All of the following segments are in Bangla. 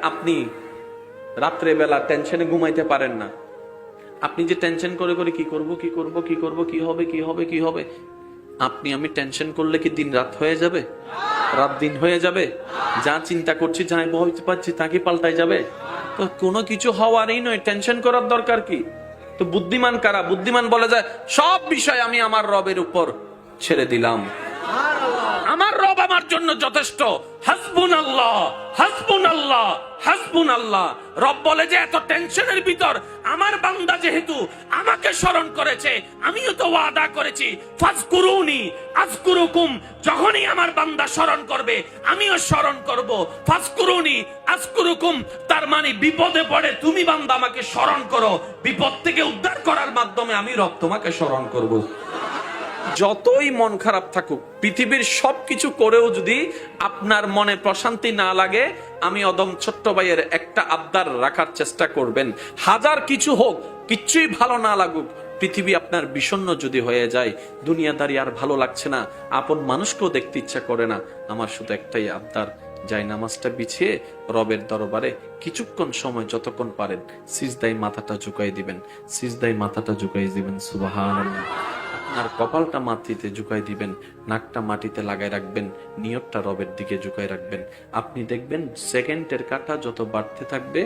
আপনি রাত্রে বেলা টেনশনে ঘুমাইতে পারেন না, আপনি যে টেনশন করে করে কি করব কি করব কি করব কি হবে কি হবে কি হবে, আপনি আমি টেনশন করলে কি দিন রাত হয়ে যাবে? রাত দিন হয়ে যাবে? যা চিন্তা করছি, যা ভাবতে পারছি তা কি পাল্টাই যাবে? তো কোনো কিছু হওয়ারই নয়, টেনশন করার দরকার কি? তো বুদ্ধিমান কারা? বুদ্ধিমান বলে যায় সব বিষয় আমি আমার রবের উপর ছেড়ে দিলাম, আমার রব আমার জন্য যথেষ্ট। হাসবুনাল্লাহ হাসবুনাল্লাহ হাসবুনাল্লাহ। রব বলে যে এত টেনশনের ভিতর আমার বান্দা যেহেতু আমাকে স্মরণ করেছে, আমিও তো ওয়াদা করেছি ফাজকুরুনি আযকুরুকুম, যখনই আমার বান্দা স্মরণ করবে আমিও স্মরণ করব। ফাজকুরুনি আযকুরুকুম, তার মানে বিপদে পড়ে তুমি বান্দা আমাকে স্মরণ করো, বিপদ থেকে উদ্ধার করার মাধ্যমে আমি রব তোমাকে স্মরণ করব। যতই মন খারাপ থাকুক, পৃথিবীর সবকিছু করেও যদি আপনার মনে প্রশান্তি না লাগে, আমি অদম ছোট্ট ভাইয়ের একটা আবদার রাখার চেষ্টা করবেন। হাজার কিছু হোক, কিচ্ছুই ভালো না লাগুক, পৃথিবী আপনার বিষণ্ণ যদি হয়ে যায়, দুনিয়াদারি আর ভালো লাগছে না, আপন মানুষকেও দেখতে ইচ্ছা করে না, আমার শুধু একটাই আবদার, যাই নামাজটা বিছিয়ে রবের দরবারে কিছুক্ষণ সময় যতক্ষণ পারেন সিজদায় মাথাটা ঝুঁকাই দিবেন, সিজদায় মাথাটা ঝুঁকাই দিবেন। সুবহানাল্লাহ। আপনার কপালটা মাটিতে ঝুঁকাই দিবেন, নাকটা মাটিতে লাগাই রাখবেন, নিয়তটা রবের দিকে ঝুঁকাই রাখবেন। আপনি দেখবেন সেকেন্ডের কাটা যত বাড়তে থাকবে,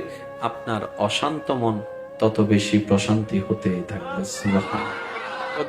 আপনার অশান্ত মন তত বেশি প্রশান্তি হতেই থাকবে। সুবহানাল্লাহ।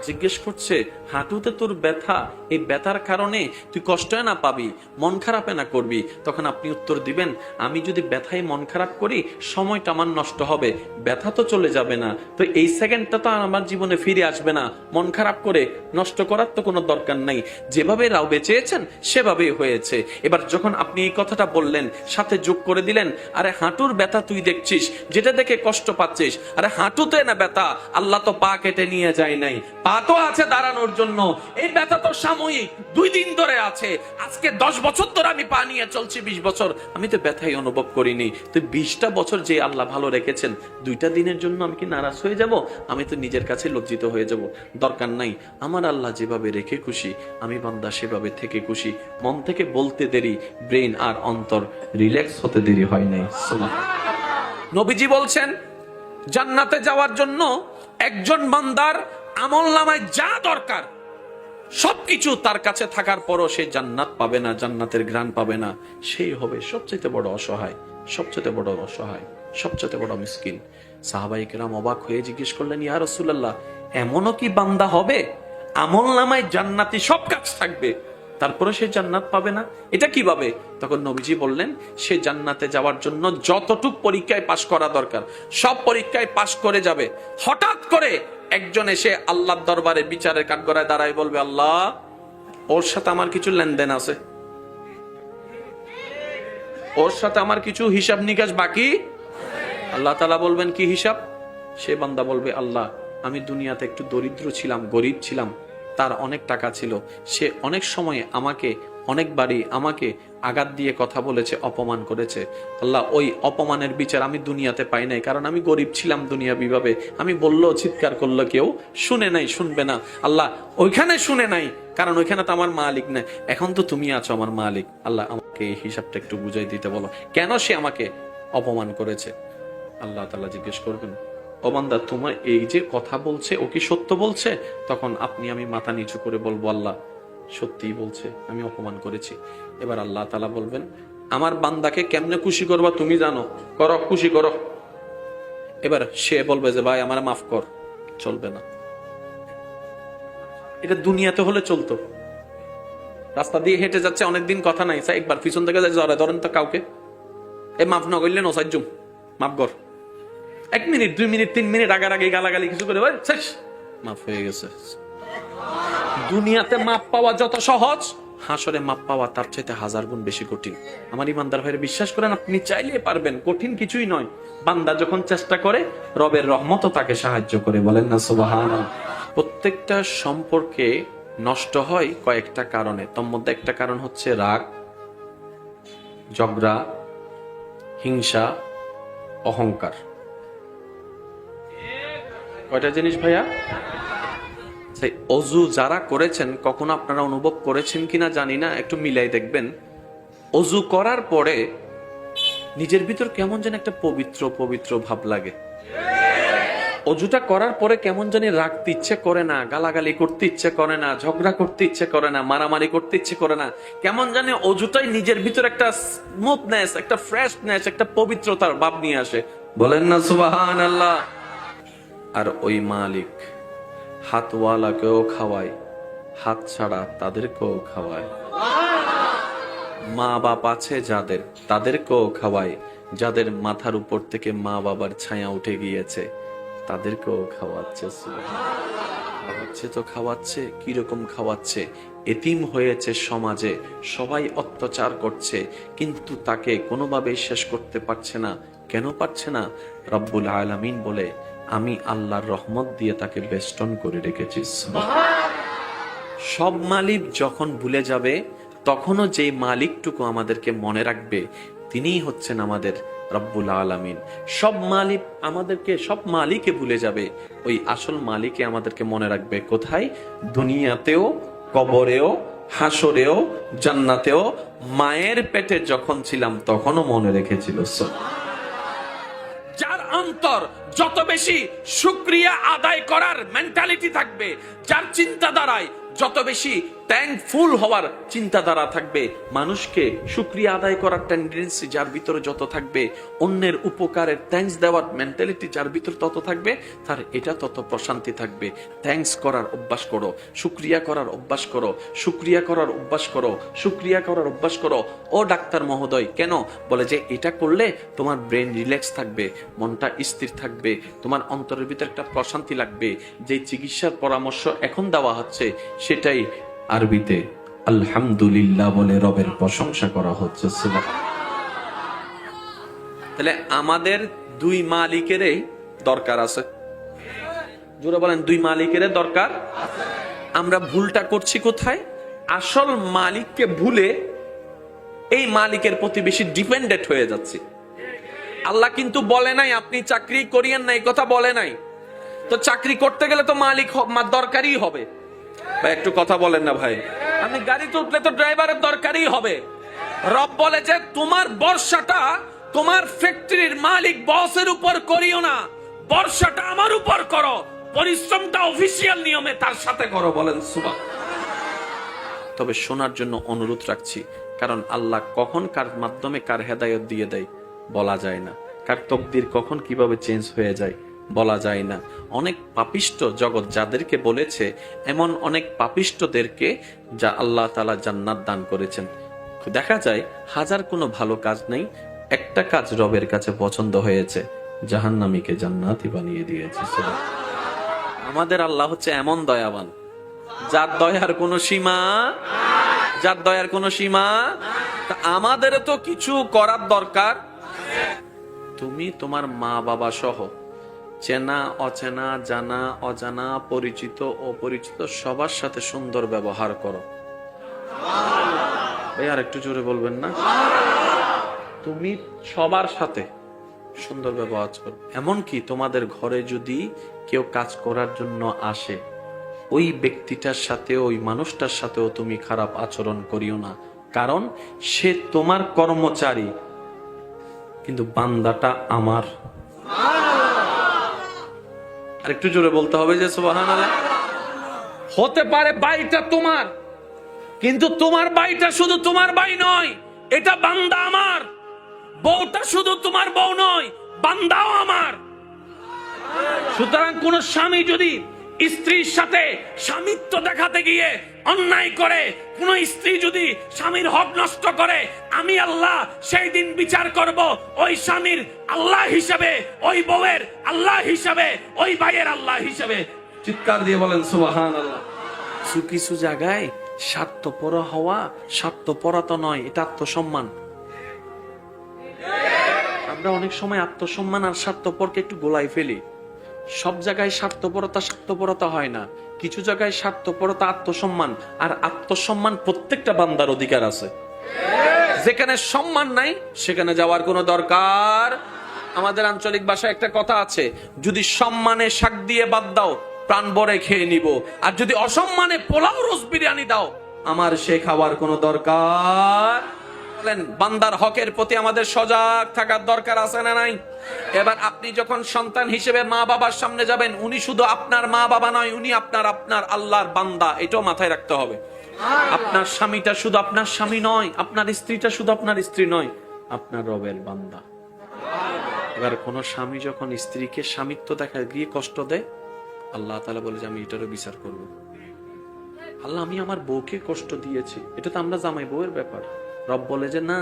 জিজ্ঞেস করছে হাঁটুতে তোর ব্যথা, এই ব্যথার কারণে তুই কষ্টে না পাবি, মন খারাপে না করবি। তখন আপনি উত্তর দিবেন, আমি যদি ব্যথায় মন খারাপ করি সময়টা আমার নষ্ট হবে, ব্যথা তো চলে যাবে না, তো এই সেকেন্ডটা তো আমার জীবনে ফিরে আসবে না, মন খারাপ করে নষ্ট করার তো কোনো দরকার নাই, যেভাবে রাউবে চেয়েছেন সেভাবেই হয়েছে। এবার যখন আপনি এই কথাটা বললেন, সাথে যোগ করে দিলেন, আরে হাঁটুর ব্যথা তুই দেখছিস, যেটা দেখে কষ্ট পাচ্ছিস, আরে হাঁটুতে না ব্যথা, আল্লাহ তো পা কেটে নিয়ে যায় নাই, পা তো আছে দাঁড়ানোর জন্য, এই ব্যথা তো সাময়িক, 2 দিন ধরে আছে, আজকে 10 বছর ধরে আমি পা নিয়ে চলছি, 20 বছর আমি তো ব্যথাই অনুভব করিনি, তো 20টা বছর যে আল্লাহ ভালো রেখেছেন, 2টা দিনের জন্য আমি কি নারাজ হয়ে যাব? আমি তো নিজের কাছে লজ্জিত হয়ে যাব। দরকার নাই, আমার আল্লাহ যেভাবে রেখে খুশি, আমি বান্দা সেভাবে থেকে খুশি। মন থেকে বলতে দেরি, ব্রেন আর অন্তর রিল্যাক্স হতে দেরি হয় নাই। নবীজি বলছেন জান্নাতে যাওয়ার জন্য একজন বান্দার আমলনামায় যা দরকার সবকিছু তার কাছে থাকার পরও সে জান্নাত পাবে না, জান্নাতের ঘ্রাণ পাবে না, সেই হবে সবচেয়ে বড় অসহায়, সবচেয়ে বড় অসহায়, সবচেয়ে বড় মিসকিন। সাহাবায়ে কেরাম অবাক হয়ে জিজ্ঞেস করলেন, ইয়া রাসূলুল্লাহ, এমনও কি বান্দা হবে আমলনামায় জান্নাতি সব কাজ থাকবে, তারপরে সে জান্নাত পাবে না? এটা কিভাবে? তখন নবীজি বললেন, সে জান্নাতে যাওয়ার জন্য যতটুক পরীক্ষায় পাশ করা দরকার সব পরীক্ষায় পাশ করে যাবে। হঠাৎ করে একজন এসে আল্লাহর দরবারে বিচারের কাঠগড়ায় দাঁড়ায় বলবে, আল্লাহ, ওর সাথে আমার কিছু লেনদেন আছে, ওর সাথে আমার কিছু হিসাব নিকাশ বাকি। আল্লাহ তাআলা বলবেন, কি হিসাব? সে বান্দা বলবে, আল্লাহ, আমি দুনিয়াতে একটু দরিদ্র ছিলাম, গরিব ছিলাম, তার অনেক টাকা ছিল, সে অনেক সময় আমাকে অনেকবারই আমাকে আঘাত দিয়ে কথা বলেছে, অপমান করেছে। আল্লাহ, ওই অপমানের বিচার আমি দুনিয়াতে পাই নাই, কারণ আমি গরিব ছিলাম দুনিয়াবিভাবে, আমি বললেও চিৎকার করলো কেউ শুনে নাই, শুনবে না। আল্লাহ, ওইখানে শুনে নাই, কারণ ওইখানে তো আমার মালিক নাই, এখন তো তুমি আছো আমার মালিক। আল্লাহ, আমাকে এই হিসাবটা একটু বুঝাই দিতে বলো, কেন সে আমাকে অপমান করেছে। আল্লাহ তাআলা জিজ্ঞেস করবেন, ও বান্দা, তোমার এই যে কথা বলছে, ও কি সত্য বলছে? তখন আমি মাথা নিচু করে বলবো, আল্লাহ, সত্যিই বলছে, আমি অপমান করেছি। এবার আল্লাহ তাআলা বলবেন, আমার বান্দাকে কেমনে খুশি করবা তুমি জানো, করো, খুশি করো। এবার সে বলবে যে, ভাই আমার মাফ কর। চলবে না, এটা দুনিয়াতে হলে চলতো। রাস্তা দিয়ে হেঁটে যাচ্ছে, অনেকদিন কথা নাই, একবার পিছন থেকে যায়, ধরেন তো কাউকে, এ মাফ না করলেন ও সাইজুম, মাফ কর। 1 মিনিট, 2 মিনিট, 3 মিনিট রাগারাগি গালাগালি কিছু করে শেষ, মাফ হয়ে গেছে। দুনিয়াতে মাপ পাওয়া যত সহজ, হাসরে মাপ পাওয়া তার চাইতে 1000 গুণ বেশি কঠিন। আমার ইমানদার ভাইরা, বিশ্বাস করেন, আপনি চাইলে পারবেন, কঠিন কিছুই নয়। বান্দা যখন চেষ্টা করে, রবের রহমতও তাকে সাহায্য করে। বলেন না সুবহানাল্লাহ। প্রত্যেকটা সম্পর্কে নষ্ট হয় কয়েকটা কারণে, তার মধ্যে একটা কারণ হচ্ছে রাগ, ঝগড়া, হিংসা, অহংকার। কয়টা জিনিস ভাইয়া? অজু যারা করেছেন, কখনো আপনারা অনুভব করেছেন কিনা জানি না, একটু মিলাই দেখবেন। অজু করার পরে নিজের ভিতর কেমন যেন একটা পবিত্র পবিত্র ভাব লাগে। অজুটা করার পরে কেমন জানি রাখতে ইচ্ছে করে না, গালাগালি করতে ইচ্ছে করে না, ঝগড়া করতে ইচ্ছে করে না, মারামারি করতে ইচ্ছে করে না। কেমন জানি অজুটাই নিজের ভিতর একটা স্মুথনেস, একটা ফ্রেশনেস, একটা পবিত্রতার ভাব নিয়ে আসে। বলেন না সুবহানাল্লাহ। আর ওই মালিক হাতওয়ালাকেও খাওয়ায়, হাত ছাড়া তাদেরকেও খাওয়ায়। মা বাপ আছে যাদের, তাদেরকেও খাওয়ায়। যাদের মাথার উপর থেকে মা বাবার ছায়া উঠে গিয়েছে তাদেরকেও খাওয়াচ্ছে। খাওয়াচ্ছে তো খাওয়াচ্ছে, কিরকম খাওয়াচ্ছে? এতিম হয়েছে সমাজে, সবাই অত্যাচার করছে, কিন্তু তাকে কোনোভাবেই শেষ করতে পারছে না। কেন পারছে না? রব্বুল আলামিন বলে, আমি আল্লাহর রহমত দিয়ে তাকে বেষ্টন করে রেখেছি। সব মালিক যখন ভুলে যাবে, তখনও যে মালিকটুকু আমাদেরকে মনে রাখবে, তিনিই হচ্ছেন আমাদের রব্বুল আলামিন। সব মালিক আমাদেরকে, সব মালিকে ভুলে যাবে, ওই আসল মালিকে আমাদেরকে মনে রাখবে। কোথায়? দুনিয়াতেও, কবরেও, হাসরেও, জান্নাতেও। মায়ের পেটে যখন ছিলাম তখনও মনে রেখেছিল। যার অন্তর যত বেশি শুকরিয়া আদায় করার মেন্টালিটি থাকবে, যার চিন্তাধারায় যত বেশি থ্যাঙ্কফুল হওয়ার চিন্তাধারা থাকবে, মানুষকে শুকরিয়া আদায় করার টেন্ডেন্সি যার ভিতরে যত থাকবে, অন্যের উপকারের থ্যাঙ্কস দেওয়ার মেন্টালিটি যার ভিতরে তত থাকবে, তার এটা তত প্রশান্তি থাকবে। থ্যাঙ্কস করার অভ্যাস করো, শুকরিয়া করার অভ্যাস করো, শুকরিয়া করার অভ্যাস করো, শুকরিয়া করার অভ্যাস করো। ও ডাক্তার মহোদয়, কেন? বলে যে এটা করলে তোমার ব্রেন রিল্যাক্স থাকবে, মনটা স্থির থাকবে, তোমার অন্তরের ভিতরে একটা প্রশান্তি লাগবে। যে চিকিৎসার পরামর্শ এখন দেওয়া হচ্ছে সেটাই আরবিতে আলহামদুলিল্লাহ বলে রবের প্রশংসা করা হচ্ছে। তাহলে আমাদের দুই মালিকেরই দরকার আছে। জোরে বলেন, দুই মালিকের দরকার। আমরা ভুলটা করছি কোথায়? আসল মালিককে ভুলে এই মালিকের প্রতি বেশি ডিপেন্ডেন্ট হয়ে যাচ্ছি। আল্লাহ কিন্তু বলে নাই আপনি চাকরি করিয়েন না, এই কথা বলে নাই। তো চাকরি করতে গেলে তো মালিক দরকারই হবে। ভাই একটু কথা বলেন না ভাই। আমি গাড়িতে উঠলে তো ড্রাইভারের দরকারই হবে। রব বলে যে তোমার বর্ষাটা তোমার ফ্যাক্টরির মালিক বসের উপর করিও না, বর্ষাটা আমার উপর করো, পরিশ্রমটা অফিসিয়াল নিয়মে তার সাথে করো। বলেন সুবহান। তবে শোনার জন্য অনুরোধ রাখছি, কারণ আল্লাহ কখন কার মাধ্যমে কার হেদায়েত দিয়ে দেয় বলা যায় না। কার তকদির কখন কিভাবে চেঞ্জ হয়ে যায় বলা যায় না। অনেক পাপিষ্ট জগৎ যাদেরকে বলেছে, এমন অনেক পাপিষ্টদেরকে যা আল্লাহ তাআলা জান্নাত দান করেছেন। দেখা যায় হাজার কোনো ভালো কাজ নেই, একটা কাজ রবের কাছে পছন্দ হয়েছে, জাহান্নামীকে জান্নাতি বানিয়ে দিয়েছে। আমাদের আল্লাহ হচ্ছে এমন দয়াবান, যার দয়ার কোনো সীমা, যার দয়ার কোনো সীমা। আমাদের তো কিছু করার দরকার। তুমি তোমার মা বাবা সহ চেনা অচেনা, জানা অজানা, পরিচিত অপরিচিত সবার সাথে সুন্দর ব্যবহার করো। ভাই আর একটু জোরে বলবেন না? তুমি সবার সাথে সুন্দর ব্যবহার করো। এমনকি তোমাদের ঘরে যদি কেউ কাজ করার জন্য আসে, ওই ব্যক্তিটার সাথে, ওই মানুষটার সাথেও তুমি খারাপ আচরণ করিও না, কারণ সে তোমার কর্মচারী, কিন্তু বান্দাটা আমার। আর একটু জোরে বলতে হবে যে সুবহানাল্লাহ। হতে পারে বাড়িটা তোমার, কিন্তু তোমার বাড়িটা শুধু তোমার বাড়ি নয়, এটা বান্দা আমার। বউটা শুধু তোমার বউ নয়, বান্দাও আমার। সুতরাং কোন স্বামী যদি স্ত্রীর সাথে স্বামিত্ব দেখাতে গিয়ে অন্যায় করে, কোন স্ত্রী যদি স্বামীর হক নষ্ট করে, আমি আল্লাহ সেই দিন বিচার করব ওই স্বামীর আল্লাহ হিসাবে, ওই বউয়ের আল্লাহ হিসাবে, ওই ভাইয়ের আল্লাহ হিসাবে। চিৎকার দিয়ে বলেন সুবহানাল্লাহ। কিছু জায়গায় স্বার্থপর হওয়া, স্বার্থপরা তো নয়, এটা আত্মসম্মান। আমরা অনেক সময় আত্মসম্মান আর স্বার্থপরকে একটু গোলাই ফেলি। সব জায়গায় স্বার্থপরতা স্বার্থপরতা হয় না, কিছু জায়গায় স্বার্থপরতা আত্মসম্মান। আর আত্মসম্মান প্রত্যেকটা বান্দার অধিকার আছে। যেখানে সম্মান নাই সেখানে যাওয়ার কোনো দরকার। আমাদের আঞ্চলিক ভাষায় একটা কথা আছে, যদি সম্মানে শাক দিয়ে বাদ দাও প্রাণ ভরে খেয়ে নিব, আর যদি অসম্মানে পোলাও রোজ বিরিয়ানি দাও আমার সে খাওয়ার কোনো দরকার। বলেন, বান্দার হকের প্রতি আমাদের সজাগ থাকার দরকার আছে না নাই? এবার আপনি যখন সন্তান হিসেবে মা বাবার সামনে যাবেন, উনি শুধু আপনার মা বাবা নয়, উনি আপনার আল্লাহর বান্দা, এটাও মাথায় রাখতে হবে। আপনার স্বামীটা শুধু আপনার স্বামী নয়, আপনার স্ত্রীটা শুধু আপনার স্ত্রী নয়, আপনার রবের বান্দা। এবার কোন স্বামী যখন স্ত্রীকে স্বামিত্ব দেখা গিয়ে কষ্ট দেয়, আল্লাহ তাআলা বলে যে আমি এটারও বিচার করব। আল্লাহ, আমি আমার বউকে কষ্ট দিয়েছি, এটা তো আমরা জামাই বউয়ের ব্যাপার। রব বলে যে না,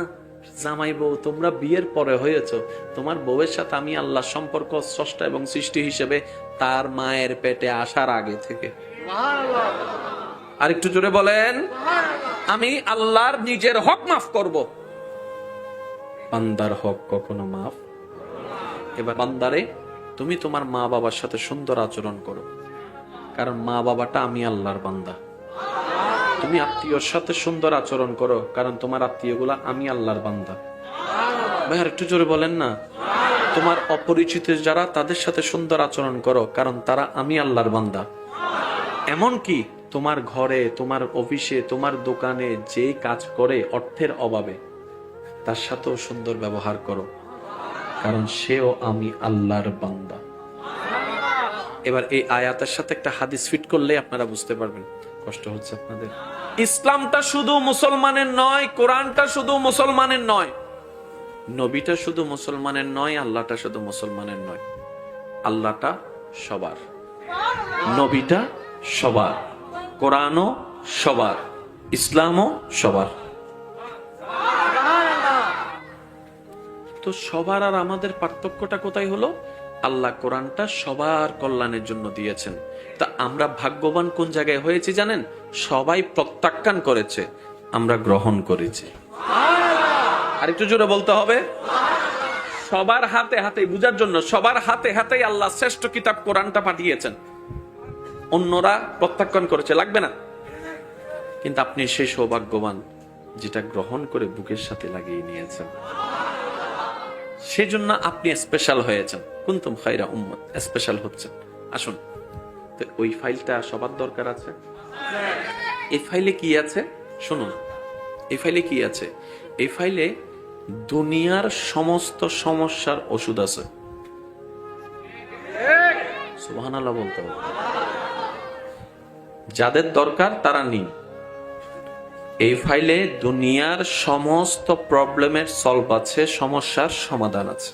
জামাই বউ তোমরা বিয়ের পরে হয়েছ, তোমার বউয়ের সাথে আমি আল্লাহ সম্পর্ক স্রষ্টা এবং সৃষ্টি হিসেবে তার মায়ের পেটে আসার আগে থেকে। আর একটু জোরে বলেন, আমি আল্লাহর নিজের হক মাফ করব, বান্দার হক কখনো মাফ। এবার বান্দারে, তুমি তোমার মা বাবার সাথে সুন্দর আচরণ করো, কারণ মা বাবাটা আমি আল্লাহর বান্দা। তুমি আত্মীয়র সাথে সুন্দর আচরণ করো, কারণ তোমার আত্মীয়গুলা আমি আল্লাহর বান্দা। ভাই আর একটু জোরে বলেন না। তোমার অপরিচিত যারা, তাদের সাথে সুন্দর আচরণ করো, কারণ তারা আমি আল্লাহর বান্দা। এমনকি তোমার ঘরে, তোমার অফিসে, তোমার দোকানে যে কাজ করে অর্থের অভাবে, তার সাথেও সুন্দর ব্যবহার করো, কারণ সেও আমি আল্লাহর বান্দা। এবার এই আয়াতের সাথে একটা হাদিস ফিট করলে আপনারা বুঝতে পারবেন। কষ্ট হচ্ছে আপনাদের? ইসলামটা শুধু মুসলমানের নয়, কোরআনটা শুধু মুসলমানের নয়, নবীটা শুধু মুসলমানের নয়, আল্লাহটা শুধু মুসলমানের নয়। আল্লাহটা সবার, নবীটা সবার, কোরআনও সবার, ইসলামও সবার। তো সবার আর আমাদের পার্থক্যটা কোথায় হলো? আল্লাহ কোরআনটা সবার কল্যাণের জন্য দিয়েছেন। তা আমরা ভাগ্যবান কোন জায়গায় হয়েছি জানেন? সবাই প্রত্যাখ্যান করেছে, আমরা গ্রহণ করেছি। আর একটু জোরে বলতে হবে। সবার হাতে হাতে, বুঝার জন্য, সবার হাতে হাতে আল্লাহ শ্রেষ্ঠ কিতাব কোরআনটা পাঠিয়েছেন, অন্যরা প্রত্যাখ্যান করেছে, লাগবে না। কিন্তু আপনি সেই সৌভাগ্যবান যেটা গ্রহণ করে বুকের সাথে লাগিয়ে নিয়েছেন, সেজন্য আপনি স্পেশাল হয়েছেন। কুনতুম খায়রা উম্মাত, স্পেশাল হচ্ছেন। আসুন, তো ওই ফাইলটা সবার দরকার আছে। এই ফাইলে কি আছে শুনুন। এই ফাইলে কি আছে? এই ফাইলে দুনিয়ার সমস্ত সমস্যার ওষুধ আছে। সুবহানাল্লাহ বলতে হবে। যাদের দরকার তারা নিন। এই ফাইলে দুনিয়ার সমস্ত প্রবলেমের সলভ আছে, সমস্যার সমাধান আছে।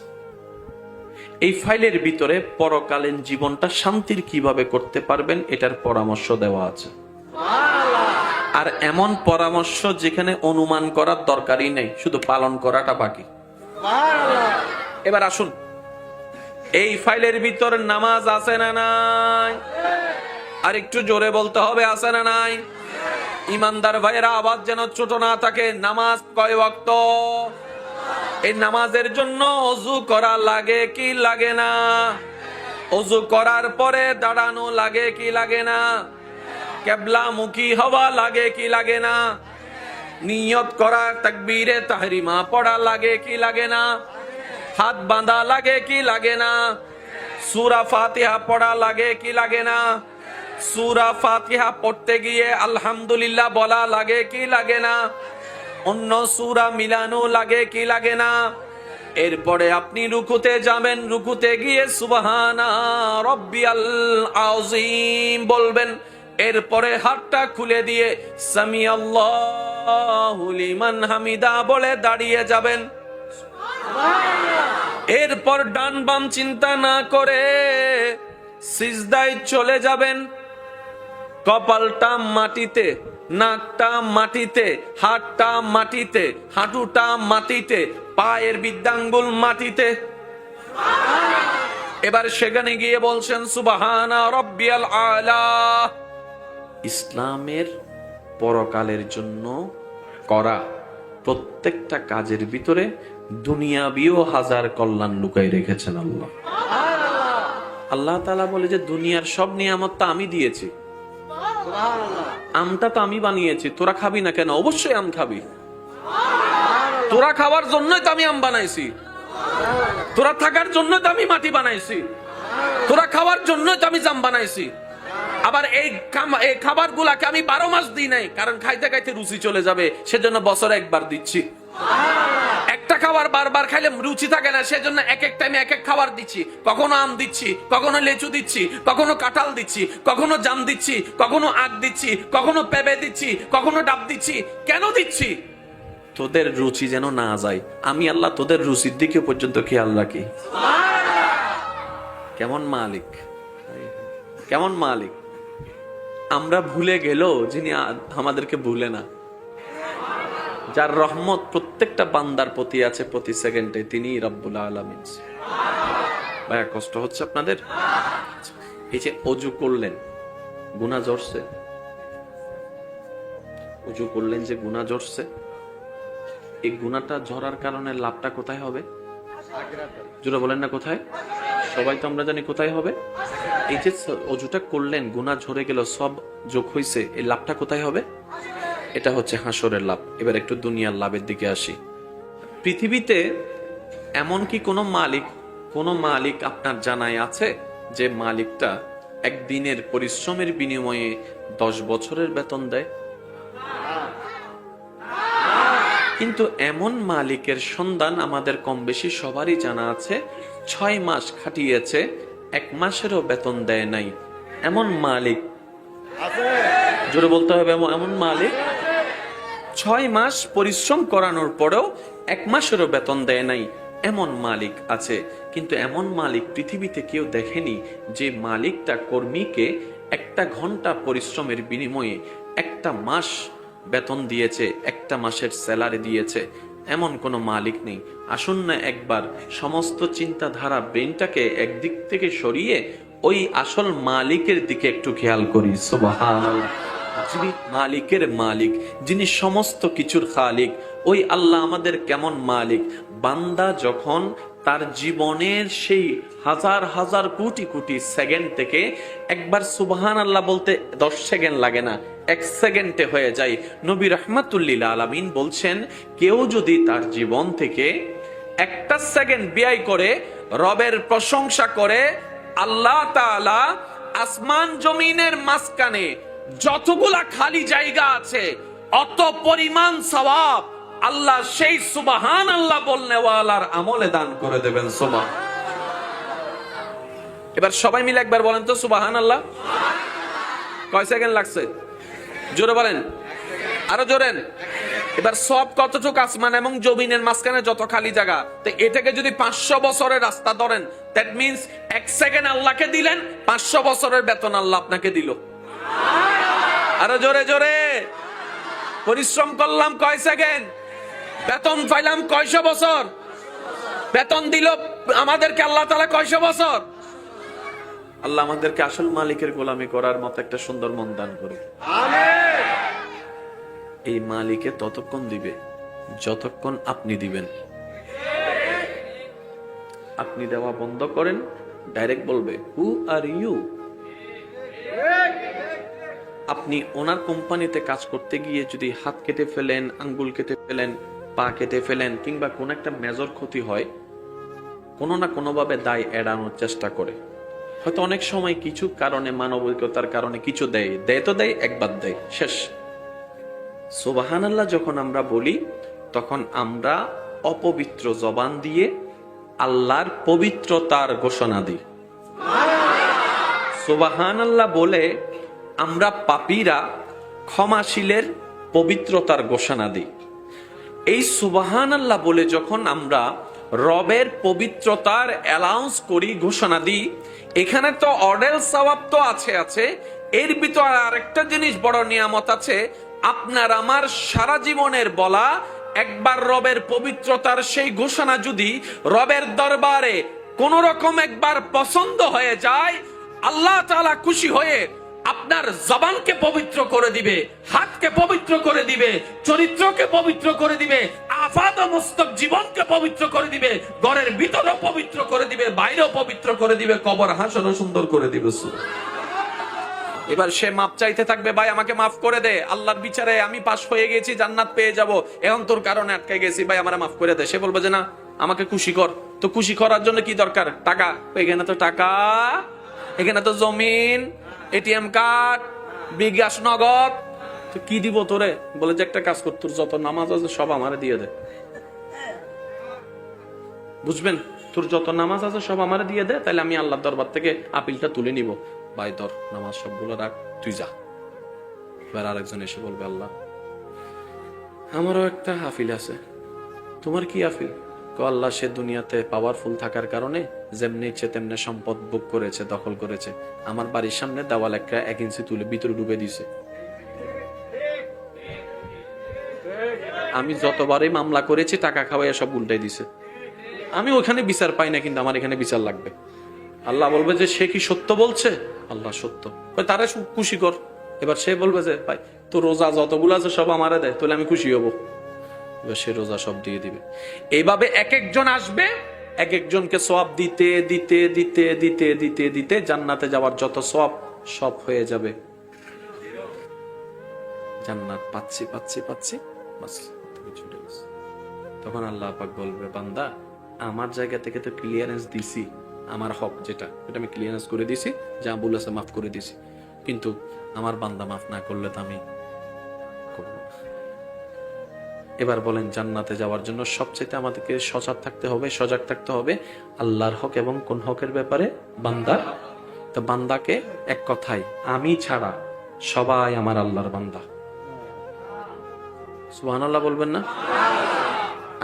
এই ফাইলের ভিতরে পরকালীন জীবনটা শান্তির কিভাবে করতে পারবেন এটার পরামর্শ দেওয়া আছে। আর এমন পরামর্শ যেখানে অনুমান করার দরকারই নেই, শুধু পালন করাটা বাকি। এবার আসুন, এই ফাইলের ভিতর নামাজ আছে না নাই? আর একটু জোরে বলতে হবে, আছে না নাই? ইমানদার ভাইয়েরা, আওয়াজ যেন ছোট না থাকে। নামাজ কয় ওয়াক্ত? এই নামাজের জন্য ওযু করা লাগে কি লাগে না? ওযু করার পরে দাঁড়ানো লাগে কি লাগে না? কিবলামুখী হওয়া লাগে কি লাগে না? নিয়ত করা, তাকবীরে তাহরিমা পড়া লাগে কি লাগে না? হাত বাঁধা লাগে কি লাগে না? সূরা ফাতিহা পড়া লাগে কি লাগে না? সূরা ফাতিহা পড়তে গিয়ে আলহামদুলিল্লাহ বলা লাগে কি লাগে না? অন্য সূরা মিলানো লাগে কি লাগে না? এরপরে আপনি রুকুতে যাবেন, রুকুতে গিয়ে সুবহানা রাব্বিয়াল আযীম বলবেন। এরপরে হাতটা খুলে দিয়ে সামিআল্লাহু লিমান হামিদা বলে দাঁড়িয়ে যাবেন। এরপর ডান বাম চিন্তা না করে সিজদায় চলে যাবেন। কপালটা মাটিতে, নাকটা মাটিতে, হাতটা মাটিতে, হাঁটুটা মাটিতে, পায়ের বৃদ্ধাঙ্গুল মাটিতে। এবার সেখানে গিয়ে বলছেন সুবহানা রাব্বিয়াল আলা। ইসলামের পরকালের জন্য করা প্রত্যেকটা কাজের ভিতরে দুনিয়াবিও হাজার কল্যাণ লুকাই রেখেছেন আল্লাহ। আল্লাহ তাআলা বলে যে দুনিয়ার সব নিয়ামত তো আমি দিয়েছি, আমটা তো আমি বানিয়েছি, তোরা খাবি না কেন? অবশ্যই আম খাবি। তোরা খাওয়ার জন্যই তো আমি আম বানাইছি, তোরা থাকার জন্য তো আমি মাটি বানাইছি, তোরা খাওয়ার জন্যই তো আমি জাম বানাইছি। আবার এই খাবার গুলাকে আমি 12 মাস দিই নাই, কারণ খাইতে খাইতে রুচি চলে যাবে, সেজন্য বছরে একবার দিচ্ছি। একটা খাবার বারবার খাইলে রুচি থাকে না, সেজন্য এক এক টাইমে এক এক খাবার দিচ্ছি। কখনো আম দিচ্ছি, কখনো লেচু দিচ্ছি, কখনো কাঁঠাল দিচ্ছি, কখনো জাম দিচ্ছি, কখনো আখ দিচ্ছি, কখনো পেঁপে দিচ্ছি, কখনো ডাব দিচ্ছি। কেন দিচ্ছি? তোদের রুচি যেন না যায়। আমি আল্লাহ তোদের রুচির দিকে পর্যন্ত খেয়াল রাখি। কেমন মালিক, কেমন মালিক! আমরা ভুলে গেল যিনি আমাদেরকে ভুলে না, যার রহমত প্রত্যেকটা বান্দার প্রতি আছে প্রতি সেকেন্ডে, তিনি রব্বুল আলামিন। ভাইয়া কষ্ট হচ্ছে আপনাদের? এই যে অজু করলেন, গুনাহ ঝরছে, অজু করলেন যে গুনাহ ঝরছে, এই গুনাহটা ঝরার কারণে লাভটা কোথায় হবে? জোরে বলেন না কোথায়? সবাই তো আমরা জানি কোথায় হবে। এই যে অজুটা করলেন, গুনাহ ঝরে গেল, সব যোগ হইছে, এই লাভটা কোথায় হবে? এটা হচ্ছে হাসরের লাভ। এবার একটু দুনিয়ার লাভের দিকে আসি। পৃথিবীতে এমন কি কোনো মালিক আপনার জানায় আছে যে মালিকটা একদিনের পরিশ্রমের বিনিময়ে 10 বছরের বেতন দেয়? কিন্তু এমন মালিকের সন্ধান আমাদের কম বেশি সবারই জানা আছে। 6 মাস খাটিয়েছে, 1 মাসেরও বেতন দেয় নাই। এমন মালিক জোরে বলতে হবে, এমন মালিক 6 মাস পরিশ্রম করানোর পরেও 1 মাসেরও বেতন দেয় নাই, এমন মালিক আছে। কিন্তু এমন মালিক পৃথিবীতে কেউ দেখেনি যে মালিকটা কর্মীকে 1 ঘন্টা পরিশ্রমের বিনিময়ে 1 মাস বেতন দিয়েছে, 1 মাসের স্যালারি দিয়েছে। এমন কোনো মালিক নেই। আসুন না একবার সমস্ত চিন্তাধারা ব্রেনটাকে একদিক থেকে সরিয়ে ওই আসল মালিকের দিকে একটু খেয়াল করি। সুবহানাল্লাহ। যিনি মালিকের মালিক, যিনি সমস্ত কিছুর খালিক, ওই আল্লাহ আমাদের কেমন মালিক। বান্দা যখন তার জীবনের সেই হাজার হাজার কোটি কোটি সেকেন্ড থেকে একবার সুবহানাল্লাহ বলতে 10 সেকেন্ড লাগে না, 1 সেকেন্ডে হয়ে যায়। নবী রাহমাতুল্লিল আলামিন বলছেন, কেউ যদি তার জীবন থেকে 1 সেকেন্ড ব্যয় করে রবের প্রশংসা করে, আল্লাহ তাআলা আসমান জমিনের মাঝখানে যতগুলা খালি জায়গা আছে অত পরিমাণ সওয়াব আল্লাহ সেই সুবহানাল্লাহ বলনেওয়ালার আমলে দান করে দেবেন। সুবহান। এবার সবাই মিলে একবার বলেন তো সুবহানাল্লাহ। কয় সেকেন্ড লাগছে? জোরে বলেন, আরো জোরে। এবার সব কতটুকু? আসমান এবং জমিনের মাঝখানে যত খালি জায়গা। তো এটাকে যদি 500 বছরের রাস্তা ধরেন, দ্যাট মিন্স 1 সেকেন্ড আল্লাহকে দিলেন, 500 বছরের বেতন আল্লাহ আপনাকে দিল। আরো জোরে জোরে। পরিশ্রম করলাম কয় সেকেন্ড, বেতন পাইলাম কয়শো বছর। বেতন দিল আমাদেরকে আল্লাহ তাআলা কয়শো বছর। আল্লাহ আমাদেরকে আসল মালিকের গোলামি করার মতো একটা সুন্দর মন দান করুন। আমিন। এই মালিকে ততক্ষণ দিবে যতক্ষণ আপনি দিবেন। আপনি দেওয়া বন্ধ করেন, ডাইরেক্ট বলবে হু আর ইউ। আপনি ওনার কোম্পানিতে কাজ করতে গিয়ে যদি হাত কেটে ফেলেন, আঙ্গুল কেটে ফেলেন, পা কেটে ফেলেন, কিংবা কোন একটা মেজর ক্ষতি হয়, কোনো না কোনোভাবে দায় এড়ানোর চেষ্টা করে। হয়তো অনেক সময় কিছু কারণে, মানবিকতার কারণে কিছু দেয় তো দেয়, একবার দেয়, শেষ। সুবহানাল্লাহ যখন আমরা বলি, তখন আমরা অপবিত্র জবান দিয়ে আল্লাহর পবিত্রতার ঘোষণা দিই। সুবহানাল্লাহ বলে আমরা পাপীরা ক্ষমাশীলের পবিত্রতার ঘোষণা দিই। এই সুবহানাল্লাহ বলে যখন আমরা রবের পবিত্রতার অ্যালাউন্স করি, ঘোষণা দিই, এখানে তো অডেল সওয়াব তো আছে, এর ভিতর আরেকটা জিনিস বড় নিয়ামত আছে। আপনার আমার সারা জীবনের বলা একবার রবের পবিত্রতার সেই ঘোষণা যদি রবের দরবারে কোন রকম একবার পছন্দ হয়ে যায়, আল্লাহ তাআলা খুশি হয়ে আপনার জবানকে পবিত্র করে দিবে, হাতকে পবিত্র করে দিবে, চরিত্রকে পবিত্র করে দিবে, আফাদ মস্তক জীবনকে পবিত্র করে দিবে, ঘরের ভিতরেও পবিত্র করে দিবে, বাইরেও পবিত্র করে দিবে, কবর হাসরও সুন্দর করে দিবে। এবার সে মাপ চাইতে থাকবে, ভাই আমাকে মাফ করে দে, আল্লাহর বিচারে আমি পাশ হয়ে গেছি, জান্নাত পেয়ে যাব, এখন তোর কারণে আটকে গেছি, ভাই আমারে মাফ করে দে। সে বলবে যে না, আমাকে খুশি কর। তো খুশি করার জন্য কি দরকার? টাকা। এখানে তো টাকা, এখানে তো জমিন, এটিএম কার্ড, বিকাশ নগদ। তো কি দিব তোরে? বলে যে একটা কাজ কর, তোর যত নামাজ আছে সব আমারে দিয়ে দে। বুঝবেন? তোর যত নামাজ আছে সব আমারে দিয়ে দে, তাহলে আমি আল্লাহর দরবার থেকে আপিলটা তুলে নিব। ভাই ধর নামাজ সবগুলো রাখ, তুই যা। এবার আরেকজন এসে বলবে, আল্লাহ আমারও একটা আপিল আছে। তোমার কি আপিল? আল্লাহ সে দুনিয়াতে পাওয়ারফুল থাকার কারণে যেমনি ইচ্ছে তেমনি সম্পদ ভোগ করেছে, দখল করেছে। আমার বাড়ির সামনে দেওয়াল একটা 1 ইঞ্চি তুলে ভিতরে ডুবে দিছে। আমি যতবারই মামলা করেছি টাকা খাওয়াই সব উল্টাই দিছে। আমি ওখানে বিচার পাই না, কিন্তু আমার এখানে বিচার লাগবে। আল্লাহ বলবে যে সে কি সত্য বলছে? আল্লাহ সত্য। তারা খুশি কর। এবার সে বলবে যে ভাই তো রোজা যতগুলো আছে সব আমারে দেয়, তাহলে আমি খুশি হব। এবার সে রোজা সব দিয়ে দিবে। এইভাবে এক একজন আসবে, এক একজনকে সওয়াব দিতে দিতে দিতে দিতে দিতে দিতে জান্নাতে যাওয়ার যত সওয়াব সব হয়ে যাবে। জান্নাত পাচ্ছি পাচ্ছি পাচ্ছি, বাস ছুটে গেছে। তখন আল্লাহ পাক বলবে, বান্দা আমার জায়গা থেকে তো ক্লিয়ারেন্স দিছি, আমার হক যেটা এটা আমি ক্লিয়ারেন্স করে দিছি, যা বলেছে মাফ করে দিছি, কিন্তু আমার বান্দা মাফ না করলে তো আমি করব না। এবার বলেন, জান্নাতে যাওয়ার জন্য সবচেয়ে আমাদেরকে সজাগ থাকতে হবে, সজাগ থাকতে হবে আল্লাহর হক এবং কোন হকের ব্যাপারে? বান্দার। তো বান্দাকে এক কথায়, আমি ছাড়া সবাই আমার আল্লাহর বান্দা। সুবহানাল্লাহ বলবেন না?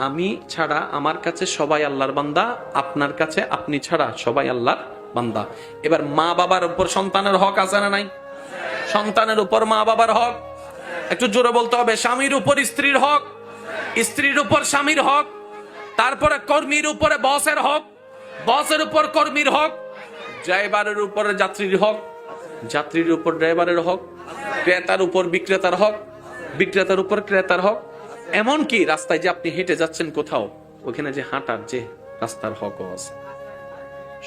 আমি ছাড়া আমার কাছে সবাই আল্লাহর বান্দা, আপনার কাছে আপনি ছাড়া সবাই আল্লাহর বান্দা। এবার মা বাবার উপর সন্তানের হক আছে না নাই? সন্তানের উপর মা বাবার হক। একটু জোরে বলতে হবে। স্বামীর উপর স্ত্রীর হক, স্ত্রীর উপর স্বামীর হক, তারপরে কর্মীর উপরে বসের হক, বসের উপর কর্মীর হক, ড্রাইভারের উপরে যাত্রীর হক, যাত্রীর উপর ড্রাইভারের হক, ক্রেতার উপর বিক্রেতার হক, বিক্রেতার উপর ক্রেতার হক। এমনকি রাস্তায় যে আপনি হেঁটে যাচ্ছেন কোথাও, ওখানে যে হাঁটার যে রাস্তার হকও আছে।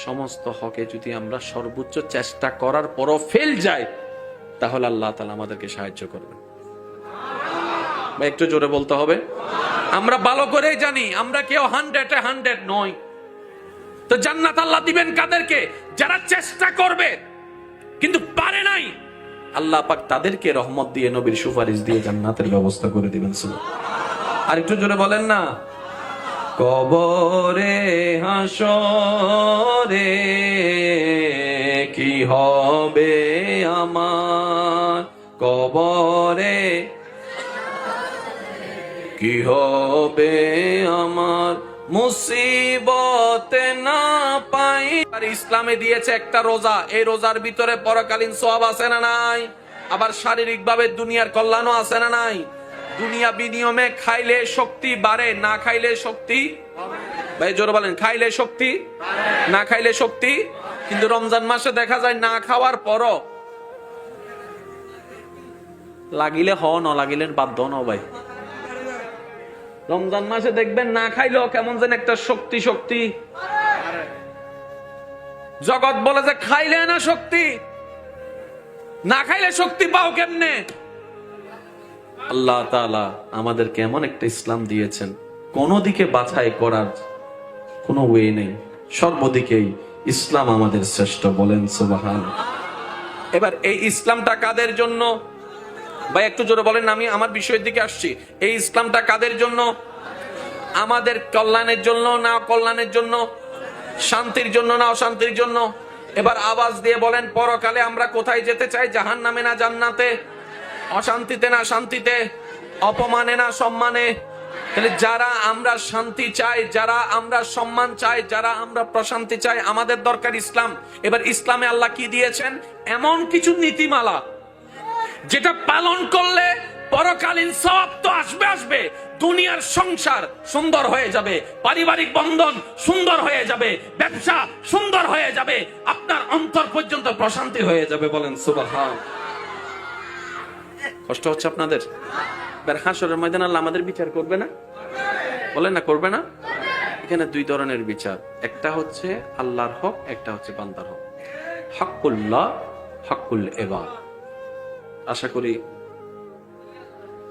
সমস্ত হকে যদি আমরা সর্বোচ্চ চেষ্টা করার পরও ফেল যায়, তাহলে আল্লাহ তাআলা আমাদেরকে সাহায্য করবেন। বা একটু জোরে বলতে হবে। আমরা ভালো করেই জানি আমরা কেউ 100 নয়। তো জান্নাত আল্লাহ দিবেন কাদেরকে? যারা চেষ্টা করবে কিন্তু পারে নাই, আল্লাহ পাক তাদেরকে রহমত দিয়ে, নবীর সুপারিশ দিয়ে জান্নাতের ব্যবস্থা করে দিবেন। আর একটু জোরে বলেন না। কবরে হাসরে কি হবে আমার, কবরে কি হবে আমার, মুসিবতে না পাই। আর ইসলামে দিয়েছে একটা রোজা, এই রোজার ভিতরে পরকালীন সওয়াব আছে না নাই? আবার শারীরিক ভাবে দুনিয়ার কল্যাণও আছে না নাই? দুনিয়া বিনিয়মে খাইলে শক্তি বাড়ে, না খাইলে শক্তি, ভাই জোরে বলেন, খাইলে শক্তি না খাইলে শক্তি। কিন্তু রমজান মাসে দেখা যায় না খাওয়ার পরও লাগিলে হ, ন লাগিলে বাধ্য ন। ভাই রমজান মাসে দেখবেন না খাইলেও কেমন যেন একটা শক্তি শক্তি। জগৎ বলে যে খাইলে না শক্তি, না খাইলে শক্তি পাও কেমনে? আল্লাহ তাআলা আমাদেরকে এমন একটা ইসলাম দিয়েছেন, কোন দিকে বাছাই করার কোনো ওয়ে নেই, সর্বদিকেই ইসলাম আমাদের শ্রেষ্ঠ। বলেন সুবহানাল্লাহ। এবার এই ইসলামটা কাদের জন্য? ভাই একটু জোরে বলেন, আমি আমার বিষয়ের দিকে আসছি। এই ইসলামটা কাদের জন্য? আমাদের কল্যাণের জন্য না কল্যাণের জন্য? শান্তির জন্য না অশান্তির জন্য? এবার আওয়াজ দিয়ে বলেন, পরকালে আমরা কোথায় যেতে চাই? জাহান্নামে না জান্নাতে? অশান্তিতে না শান্তিতে? অপমানে না সম্মানে? তাহলে যারা আমরা শান্তি চাই, যারা আমরা সম্মান চাই, যারা আমরা প্রশান্তি চাই, আমাদের দরকার ইসলাম। এবার ইসলামে আল্লাহ কি দিয়েছেন? এমন কিছু নীতিমালা যেটা পালন করলে পরকালীন সওয়াব তো আসবে আসবে, দুনিয়ার সংসার সুন্দর হয়ে যাবে, পারিবারিক বন্ধন সুন্দর হয়ে যাবে, ব্যবসা সুন্দর হয়ে যাবে, আপনার অন্তর পর্যন্ত প্রশান্তি হয়ে যাবে। বলেন সুবহান। কষ্ট হচ্ছে আপনাদের? হাসরের ময়দানে আল্লাহ আমাদের বিচার করবে না? বলেন না, করবে না? এখানে দুই ধরনের বিচার, একটা হচ্ছে আল্লাহর হক, একটা হচ্ছে বান্দার হক। হকুল্লাহ, হকুল ইবাদ। আশা করি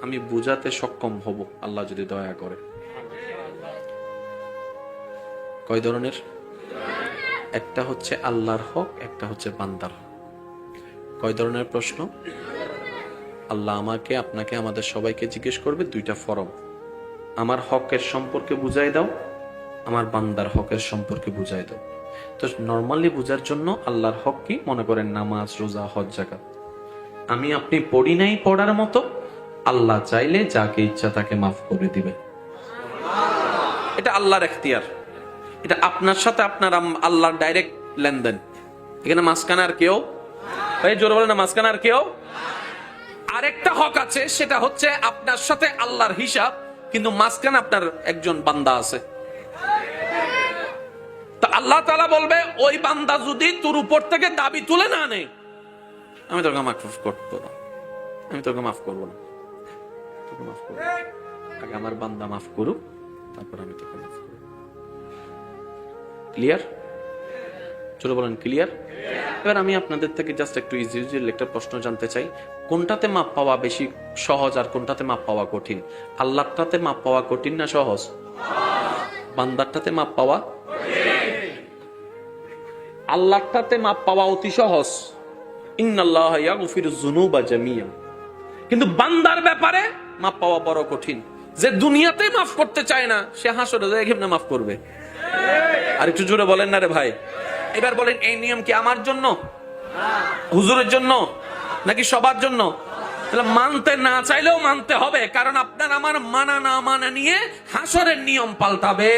আমি বুঝাতে সক্ষম হব, আল্লাহ যদি দয়া করে। কয় ধরনের? একটা হচ্ছে আল্লাহর হক, একটা হচ্ছে বান্দার হক। কয় ধরনের প্রশ্ন? আল্লাহ আমাকে, আপনাকে, আমাদের সবাইকে জিজ্ঞেস করবে দুইটা ফরম। আমার হকের সম্পর্কে বুঝাই দাও, আমার বান্দার হকের সম্পর্কে বুঝাই দাও। তো নর্মালি বুঝার জন্য আল্লাহর হক কি, মনে করেন নামাজ, রোজা, হজ, যাকাত, আমি আপনি পড়ি নাই পড়ার মতো, আল্লাহ চাইলে যাকে ইচ্ছা তাকে মাফ করে দিবে। এটা আল্লাহর এখতিয়ার, এটা আপনার সাথে আপনার আল্লাহর ডাইরেক্ট লেনদেন। এখানে মাঝখানে আর কেউ, জোরে বলে না, মাঝখানে আর কেউ। আরেকটা হক আছে, সেটা হচ্ছে আপনার সাথে আল্লাহর হিসাব, কিন্তু মাঝখানে আপনার একজন বান্দা আছে। তো আল্লাহ তাআলা বলবে, ওই বান্দা যদি তোর উপর থেকে দাবি তুলে না নেয়, আমি তোকে মাফ করবো না, আমি তোকে মাফ করবো না, তোকে মাফ করবো। আগে আমার বান্দা মাফ করুক, তারপর আমি তোকে মাফ করব। ক্লিয়ার? চলো বলেন ক্লিয়ার। এবার আমি আপনাদের থেকে জাস্ট একটু ইজি একটা প্রশ্ন জানতে চাই, কোনটাতে মাপ পাওয়া বেশি সহজ আর কোনটাতে মাপ পাওয়া কঠিন? আল্লাহটাতে মাপ পাওয়া কঠিন না সহজ? বান্দারটাতে মাপ পাওয়া, আল্লাহটাতে মাপ পাওয়া অতি সহজ। ইন্নাল্লাহা ইয়াগফিরুয যুনুবা জামিআ। কিন্তু বান্দার ব্যাপারে মাপ পাওয়া বড় কঠিন। যে দুনিয়াতে মাফ করতে চায় না, সে হাসরে যায় কেমনে মাফ করবে? আর একটু জোরে বলেন না রে ভাই। এবার বলেন, এই নিয়ম কি আমার জন্য, হুজুরের জন্য, নাকি সবার জন্য? তাহলে মানতে না চাইলেও মানতে হবে, কারণ আপনার আমার মানা না মানা নিয়ে হাসরের নিয়ম পাল্টাবে।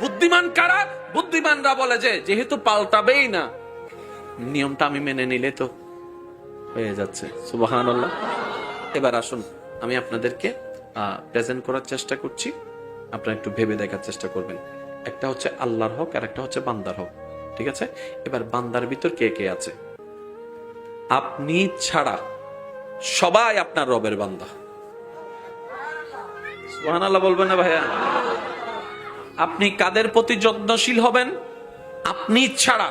বুদ্ধিমান কারা? বুদ্ধিমানরা বলে যে যেহেতু পাল্টাবেই না, নিয়মটা আমি মেনে নিলে তো হয়ে যাচ্ছে। সুবহানাল্লাহ। এবার আসুন, আমি আপনাদেরকে প্রেজেন্ট করার চেষ্টা করছি, আপনারা একটু ভেবে দেখার চেষ্টা করবেন। একটা হচ্ছে আল্লাহর হক আর একটা হচ্ছে বান্দার হক, ঠিক আছে? এবার বান্দার ভিতর কে কে আছে? আপনি ছাড়া সবাই আপনার রবের বান্দা। সুবহানাল্লাহ বলবেন না ভাইয়া? আপনি কাদের প্রতি যত্নশীল হবেন? আপনি ছাড়া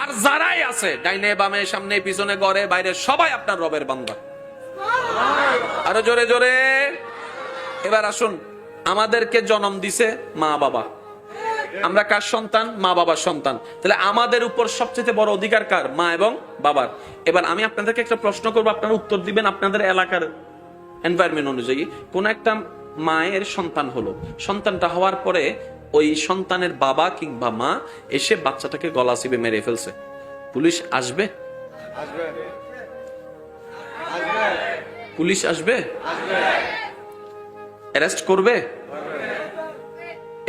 আর যারাই আছে, ডাইনে বামে সামনে পিছনে ঘরে বাইরে, সবাই আপনার রবের বান্দা। আরো জোরে জোরে। এবার আসুন, আমাদেরকে জন্ম দিছে মা বাবা, আমরা কার সন্তান? মা বাবার সন্তান। তাহলে আমাদের উপর সবচেয়ে বড় অধিকার কার? মা এবং বাবার। এবার আমি আপনাদেরকে একটা প্রশ্ন করবো, আপনারা উত্তর দিবেন আপনাদের এলাকার এনভায়রনমেন্ট অনুযায়ী। কোন একটা মায়ের সন্তান হলো, সন্তানটা হওয়ার পরে ওই সন্তানের বাবা কিংবা মা এসে বাচ্চাটাকে গলা চিপে মেরে ফেলছে, পুলিশ আসবে? পুলিশ আসবে? অ্যারেস্ট করবে?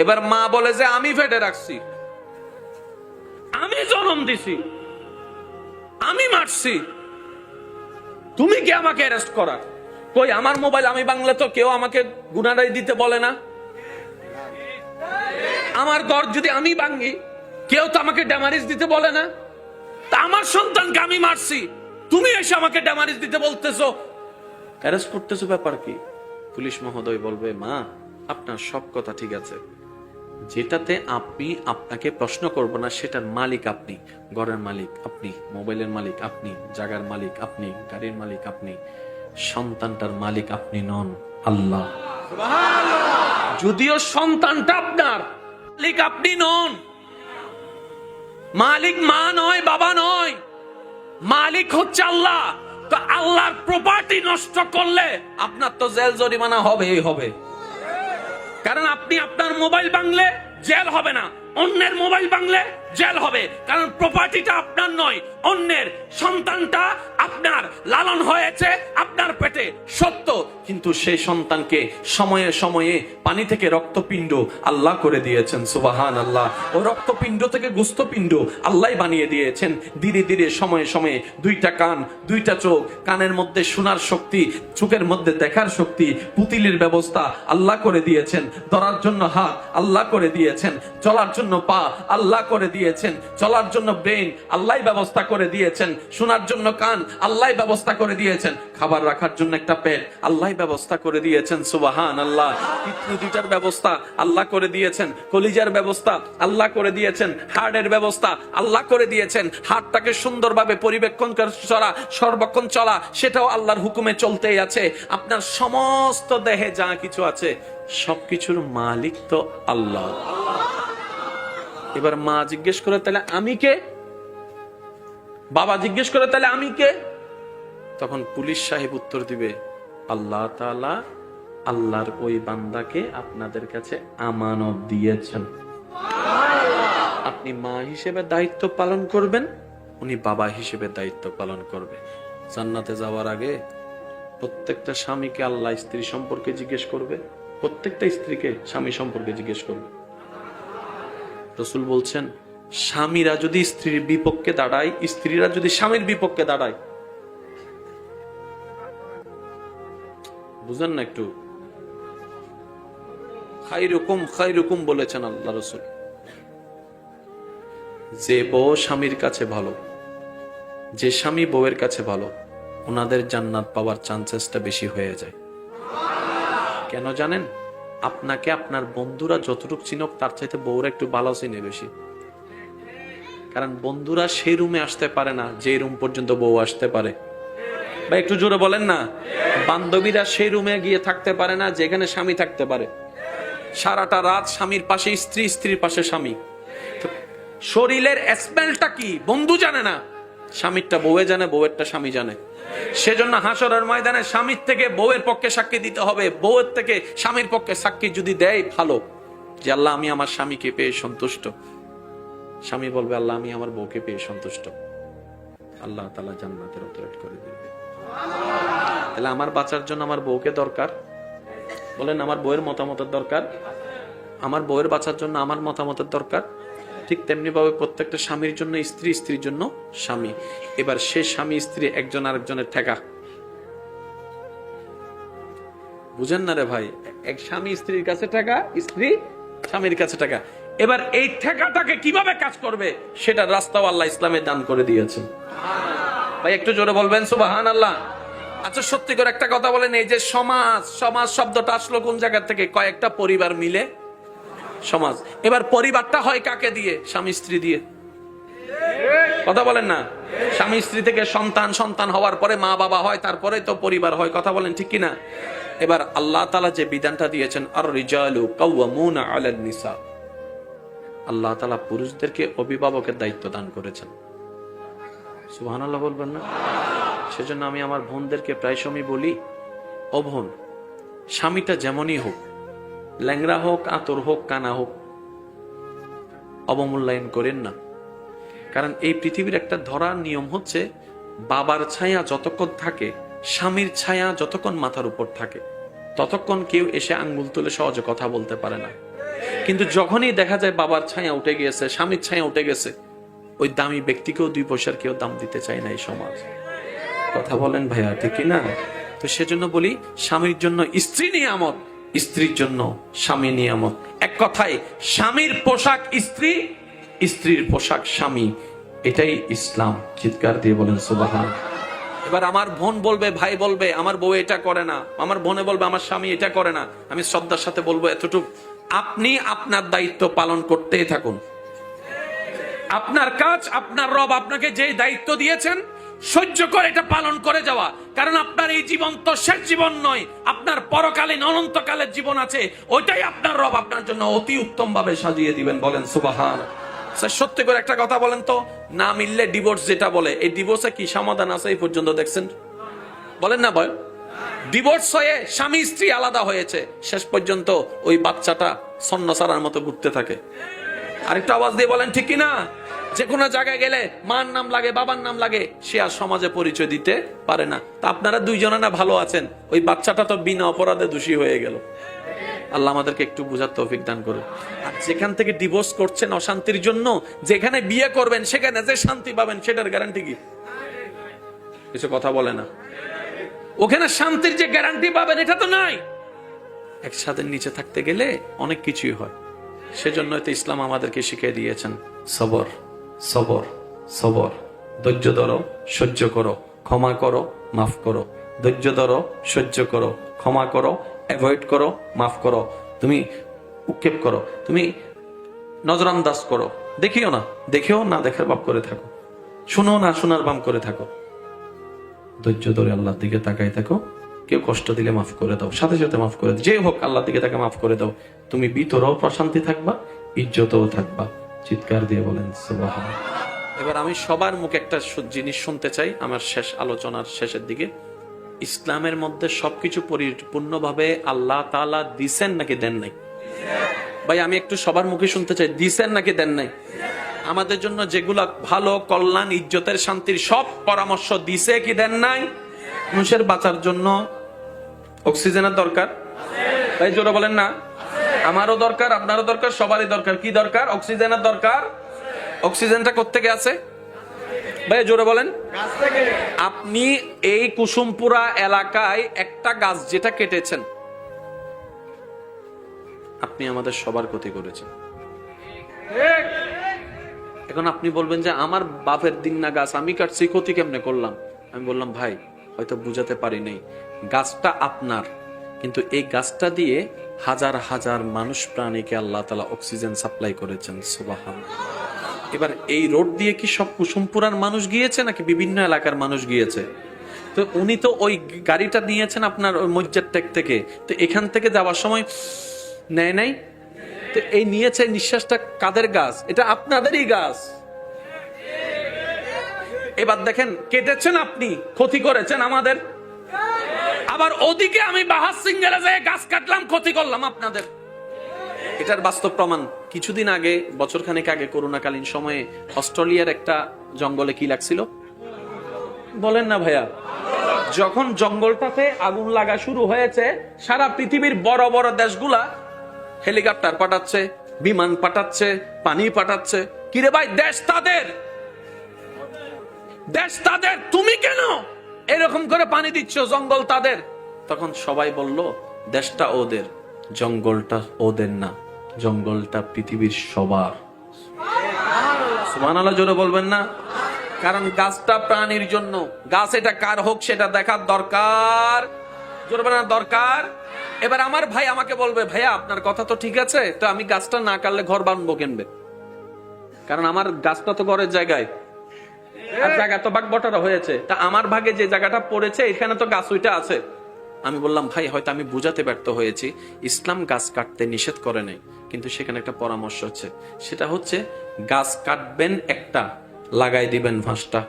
এবার মা বলে যে আমি ফেটে রাখছি, আমি জন্ম দিছি, আমি মারছি, তুমি কি আমাকে অ্যারেস্ট করা? কই আমার মোবাইল আমি বাংলা, তো কেউ আমাকে গুনারাই দিতে বলে না। আমার ঘর যদি আমি ভাঙি, কেউ তো আমাকে ড্যামারেজ দিতে বলে না। তা আমার সন্তানকে আমি মারছি, তুমি এসে আমাকে ড্যামারেজ দিতে বলতেছো, অ্যারেস্ট করতেছো, ব্যাপার কি? পুলিশ মহোদয় বলবে, মা আপনার সব কথা ঠিক আছে, যেটাতে আপনি আপনাকে প্রশ্ন করব না সেটার মালিক আপনি, ঘরের মালিক আপনি, মোবাইলের মালিক আপনি, জায়গার মালিক আপনি, গাড়ির মালিক আপনি, সন্তানটার মালিক আপনি নন, আল্লাহ। যদিও সন্তানটা আপনার, মালিক আপনি নন। মালিক মা নয়, বাবা নয়, মালিক হচ্ছে আল্লাহ। তো আল্লাহর প্রপার্টি নষ্ট করলে আপনার তো জেল জরিমানা হবেই হবে। কারণ আপনি আপনার মোবাইল ভাঙলে জেল হবে না, অন্যের মোবাইল ভাঙলে জেল হবে, কারণ প্রপার্টিটা আপনার নয়, অন্যের। সন্তানটা আপনার, লালন হয়েছে আপনার পেটে, সত্য, কিন্তু সেই সন্তানকে সময়ে সময়ে পানি থেকে রক্তপিণ্ড আল্লাহ করে দিয়েছেন। সুবহানাল্লাহ। ও রক্তপিণ্ড থেকে গোস্তপিণ্ড আল্লাহ বানিয়ে দিয়েছেন। ধীরে ধীরে সময়ে সময়ে দুইটা কান, দুইটা চোখ, কানের মধ্যে শোনার শক্তি, চোখের মধ্যে দেখার শক্তি, পুতিলের ব্যবস্থা আল্লাহ করে দিয়েছেন। ধরার জন্য হাত আল্লাহ করে দিয়েছেন, চলার জন্য পা আল্লাহ করে দিয়েছেন, চলার জন্য ব্রেন আল্লাহ ব্যবস্থা করে দিয়েছেন, শোনার জন্য কান আল্লাহ ব্যবস্থা করে দিয়েছেন, খাবার রাখার জন্য একটা পেট আল্লাহ ব্যবস্থা করে দিয়েছেন। সুবহানাল্লাহ। কিডনি দুইটার ব্যবস্থা আল্লাহ করে দিয়েছেন, কলিজার ব্যবস্থা আল্লাহ করে দিয়েছেন, হার্টের ব্যবস্থা আল্লাহ করে দিয়েছেন। হার্টটাকে সুন্দরভাবে পরিবেক্ষণ করে চলা, সর্বক্ষণ চলা, সেটাও আল্লাহর হুকুমে চলতেই আছে। আপনার সমস্ত দেহে যা কিছু আছে সবকিছুর মালিক তো আল্লাহ। এবার মা জিজ্ঞেস করে, তাহলে আমি কে? বাবা জিজ্ঞেস করে, তাহলে আমি কে? তখন পুলিশ সাহেব উত্তর দিবে, আল্লাহ তাআলা আল্লাহর ওই বান্দাকে আপনাদের কাছে আমানত দিয়েছেন। আপনি মা হিসেবে দায়িত্ব পালন করবেন, উনি বাবা হিসেবে দায়িত্ব পালন করবে। জান্নাতে যাওয়ার আগে প্রত্যেকটা স্বামীকে আল্লাহ স্ত্রী সম্পর্কে জিজ্ঞেস করবে, প্রত্যেকটা স্ত্রীকে স্বামী সম্পর্কে জিজ্ঞেস করবে। রাসূল বলছেন, স্বামীরা যদি স্ত্রীর বিপক্ষে দাঁড়ায়, স্ত্রীরা যদি স্বামীর বিপক্ষে দাঁড়ায়, বুঝেন না একটু, খায়রুকুম বলেছেন আল্লাহ রাসূল। যে বউ স্বামীর কাছে ভালো, যে স্বামী বউয়ের কাছে ভালো, ওনাদের জান্নাত পাওয়ার চান্সেসটা বেশি হয়ে যায়। কেন জানেন? আপনাকে আপনার বন্ধুরা যতটুকু চিনক তার চাইতে বউরা একটু ভালো চিনে বেশি। কারণ বন্ধুরা সেই রুমে আসতে পারে না যে রুম পর্যন্ত বউ আসতে পারে। বা একটু জোরে বলেন না। বান্ধবীরা সেই রুমে গিয়ে থাকতে পারে না যেখানে স্বামী থাকতে পারে। সারাটা রাত স্বামীর পাশে স্ত্রী, স্ত্রীর পাশে স্বামী। শরীরের স্মেলটা কি বন্ধু জানে না, স্বামীরটা বউয়ে জানে, বউয়েরটা স্বামী জানে। সেজন্য হাসরের ময়দানে স্বামীর থেকে বউয়ের পক্ষে সাক্ষী দিতে হবে, বউয়ের থেকে স্বামীর পক্ষে সাক্ষী যদি দেয় ভালো, যে আল্লাহ আমি আমার স্বামীকে পেয়ে সন্তুষ্ট। স্বামী বলবে আল্লাহ আমি আমার বউকে পেয়ে সন্তুষ্ট, আল্লাহ তাআলা জান্নাতের অতরেট করে দিবে। তাহলে আমার বাঁচার জন্য আমার বউকে দরকার, বলেন আমার বউয়ের মতামতের দরকার, আমার বউয়ের বাঁচার জন্য আমার মতামতের দরকার। ঠিক তেমনি ভাবে প্রত্যেকটা স্বামীর জন্য স্ত্রী, স্ত্রীর জন্য স্বামী। এবার সে স্বামী স্ত্রী একজন আরেকজনের ঠেকা, বুঝেন না রে ভাই? এক স্বামী স্ত্রীর কাছে টাকা, স্ত্রী স্বামীর কাছে টাকা। এবার এই ঠেকাটাকে কিভাবে কাজ করবে সেটা রাস্তাও আল্লাহ ইসলামে দান করে দিয়েছেন। ভাই একটু জোরে বলবেন সুবহানাল্লাহ। আচ্ছা সত্যি করে একটা কথা বলেন, এই যে সমাজ, সমাজ শব্দটা আসলো কোন জায়গা থেকে? কয়েকটা পরিবার মিলে সমাজ। এবার পরিবারটা হয় কাকে দিয়ে? স্বামী স্ত্রী দিয়ে। কথা বলেন না? স্বামী স্ত্রী থেকে সন্তান, সন্তান হওয়ার পরে মা বাবা হয়, তারপরে তো পরিবার হয়। কথা বলেন ঠিক কিনা? এবার আল্লাহ তাআলা যে বিধানটা দিয়েছেন, আর রিজালু কাওয়ামুনা আলান নিসা, আল্লাহ তাআলা পুরুষদেরকে অভিভাবকের দায়িত্ব দান করেছেন। সুবহানাল্লাহ বলবেন না? সেজন্য আমি আমার বোনদেরকে প্রায় সময় বলি, ও বোন, স্বামীটা যেমনই হোক, ল্যাংড়া হোক, আতর হোক, কানা হোক, অবমূল্যায়ন করেন না। কারণ এই পৃথিবীর একটা ধরার নিয়ম হচ্ছে, বাবার ছায়া যতক্ষণ থাকে, স্বামীর ছায়া যতক্ষণ মাথার উপর থাকে, ততক্ষণ কেউ এসে আঙ্গুল তুলে সহজে কথা বলতে পারে না। কিন্তু যখনই দেখা যায় বাবার ছায়া উঠে গেছে, স্বামীর ছায়া উঠে গেছে, ওই দামি ব্যক্তিকেও 2 পয়সার কেউ দাম দিতে চায় না এই সমাজ। কথা বলেন ভাইয়া ঠিক না? তো সেজন্য বলি, স্বামীর জন্য স্ত্রী নিয়ামত, স্ত্রীর জন্য স্বামী নিয়ামত। এক কথায় স্বামীর পোশাক স্ত্রী, স্ত্রীর পোশাক স্বামী, এটাই ইসলাম। চিৎকার দিয়ে বলেন সুবহান। এবার আমার বোন বলবে, ভাই বলবে আমার বউ এটা করে না, আমার বোনে বলবে আমার স্বামী এটা করে না, আমি শ্রদ্ধার সাথে বলবো এতটুকু, আপনি আপনার দায়িত্ব পালন করতেই থাকুন। আপনার কাজ, আপনার রব আপনাকে যে দায়িত্ব দিয়েছেন সহ্য করে এটা পালন করে যাওয়া। কারণ আপনার এই জীবন তো শেষ জীবন নয়, আপনার পরকালীন অনন্তকালের জীবন আছে, ওইটাই আপনার রব আপনার জন্য অতি উত্তম ভাবে সাজিয়ে দিবেন। বলেন সুবহান। সত্যি করে একটা কথা বলেন তো, না মিললে ডিভোর্স যেটা বলে, এই ডিভোর্সে কি সমাধান আছে এই পর্যন্ত দেখছেন? বলেন না ভয়। ডিভোর্স হয়ে স্বামী স্ত্রী আলাদা হয়েছে, শেষ পর্যন্ত ওই বাচ্চাটা সন্ন্যাসারার মতো ঘুরতে থাকে। আরেকটা আওয়াজ দিয়ে বলেন ঠিক কিনা? যে কোনো জায়গায় গেলে মার নাম লাগে, বাবার নাম লাগে, সে আর সমাজে পরিচয় দিতে পারে না। তা আপনারা দুইজনে না ভালো আছেন, ওই বাচ্চাটা তো বিনা অপরাধে দোষী হয়ে গেল। আল্লাহ আমাদেরকে একটু বুঝার তৌফিক দান করুন। আর যেখান থেকে ডিভোর্স করছেন অশান্তির জন্য, যেখানে বিয়ে করবেন সেখানে যে শান্তি পাবেন সেটার গ্যারান্টি কি? কিছু কথা বলে না। ওখানে শান্তির যে গ্যারান্টি পাবেন এটা তো নাই। একসাথে নিচে থাকতে গেলে অনেক কিছুই হয়। সেজন্য তো ইসলাম আমাদেরকে শিখিয়ে দিয়েছেন, সবর সবর সবর, ধৈর্য ধরো, সহ্য করো, ক্ষমা করো, মাফ করো। ধৈর্য ধরো, সহ্য করো, ক্ষমা করো, অ্যাভয়েড করো, মাফ করো। তুমি উৎক্ষেপ করো, তুমি নজরান্দাজ করো, দেখিও না, দেখেও না দেখার ভাব করে থাকো, শুনো না শোনার ভাব করে থাকো। ধৈর্য ধরে আল্লাহর দিকে তাকাই থাকো। কেউ কষ্ট দিলে মাফ করে দাও, সাথে সাথে মাফ করে দাও। যে হোক আল্লাহর দিকে তাকে মাফ করে দাও। তুমি ভিতরেও প্রশান্তি থাকবা, ইজ্জতও থাকবা। চিৎকার দিয়ে বলেন সুবহান। এবার আমি সবার মুখে একটা জিনিস শুনতে চাই আমার শেষ আলোচনার শেষের দিকে। ইসলামের মধ্যে সবকিছু পরিপূর্ণভাবে আল্লাহ তাআলা দিছেন নাকি দেন নাই? ভাই আমি একটু সবার মুখে শুনতে চাই, দিছেন নাকি দেন নাই? আমাদের জন্য যেগুলা ভালো, কল্যাণ, ইজ্জতের, শান্তির সব পরামর্শ দিছে কি দেন নাই? মানুষের বাঁচার জন্য অক্সিজেনের দরকার, ভাই জোরে বলেন না। আমারও দরকার, আপনারও দরকার, সবারই দরকার। কি দরকার? অক্সিজেনের দরকার। অক্সিজেনটা কোত্থেকে আছে ভাই জোরে বলেন। আপনি এই কুসুমপুরা এলাকায় একটা গাছ যেটা কেটেছেন, আপনি আমাদের সবার ক্ষতি করেছেন। এখন আপনি বলবেন যে আমার বাপের দিন না গাছ, আমি কাটছি, ক্ষতি কেমনে করলাম? আমি বললাম ভাই হয়তো বুঝাতে পারি নাই, গাছটা আপনার, কিন্তু এই গাছটা দিয়ে হাজার হাজার মানুষ প্রাণীকে আল্লাহ তাআলা অক্সিজেন সাপ্লাই করেছেন। সুবহানাল্লাহ। এবার এই রোড দিয়ে কি সব কুসুমপুরার মানুষ গিয়েছে নাকি বিভিন্ন এলাকার মানুষ গিয়েছে? তো উনি তো ওই গাড়িটা নিয়েছেন আপনার মসজিদ টেক থেকে, তো এখান থেকে যাওয়ার সময় নেয় নাই, তো এই নিয়েছে নিঃশ্বাসটা কাদের গাছ? এটা আপনাদেরই গাছ। এবার দেখেন কেটেছেন আপনি, ক্ষতি করেছেন আমাদের, আবার ওদিকে আমি বাহার সিঙ্গারা যায় গাছ কাটলাম, ক্ষতি করলাম আপনাদের। এটার বাস্তব প্রমাণ কিছুদিন আগে, বছর খানেক আগে, করোনাকালীন সময়ে অস্ট্রেলিয়ার একটা জঙ্গলে কি লাগছিল বলেন না ভাইয়া? যখন জঙ্গলটাতে আগুন লাগা শুরু হয়েছে, সারা পৃথিবীর বড় বড় দেশগুলা হেলিকপ্টার পাঠাচ্ছে, বিমান পাঠাচ্ছে, পানি পাঠাচ্ছে। কিরে ভাই, দেশ তাদের, দেশ তাদের, তুমি কেন এরকম করে পানি দিচ্ছ? জঙ্গল তাদের। তখন সবাই বলল দেশটা ওদের, জঙ্গলটা ওদের না, জঙ্গলটা পৃথিবীর সবার। সুবহানাল্লাহ জোরে বলবেন না? কারণ গাছটা প্রাণীর জন্য। গাছ এটা কার হোক সেটা দেখার দরকার, জোরে বলেন দরকার। এবার আমার ভাই আমাকে বলবে ভাইয়া আপনার কথা তো ঠিক আছে, তো আমি গাছটা না কাটলে ঘর বানবো কেনবে? কারণ আমার গাছটা তো ঘরের জায়গায়, আর জায়গা তো ভাগ বটারা হয়েছে, তা আমার ভাগে যে জায়গাটা পড়েছে এখানে তো গাছ ওইটা আছে। আমি বললাম ভাই হয়তো আমি বুঝাতে ব্যর্থ হয়েছি, ইসলাম গাছ কাটতে নিষেধ করে নাই, কিন্তু সেখানে একটা পরামর্শ হচ্ছে, সেটা হচ্ছে গাছ কাটবেন একটা, লাগাই দিবেন 5টা।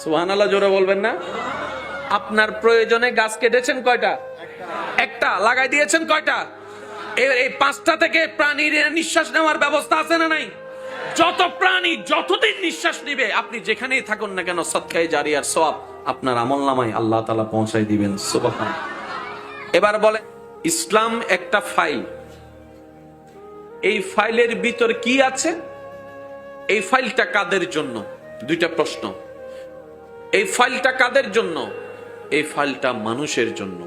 সুবহানাল্লাহ জোরে বলবেন না? আপনার প্রয়োজনে গাছ কেটেছেন কয়টা? একটা। লাগাই দিয়েছেন কয়টা? এই 5টা থেকে প্রাণীর নিঃশ্বাস নেওয়ার ব্যবস্থা আছে না নাই? যত প্রাণী যতদিন নিঃশ্বাস নিবে, আপনি যেখানেই থাকুন না কেন, সদকায়ে জারিয়ার সওয়াব আপনার আমলনামায় আল্লাহ তাআলা পৌঁছায় দিবেন। সুবহানাল্লাহ। এবার বলে ইসলাম একটা ফাইল, এই ফাইলের ভিতর কি আছে? এই ফাইলটা কাদের জন্য? 2টা প্রশ্ন। এই ফাইলটা কাদের জন্য? এই ফাইলটা মানুষের জন্য।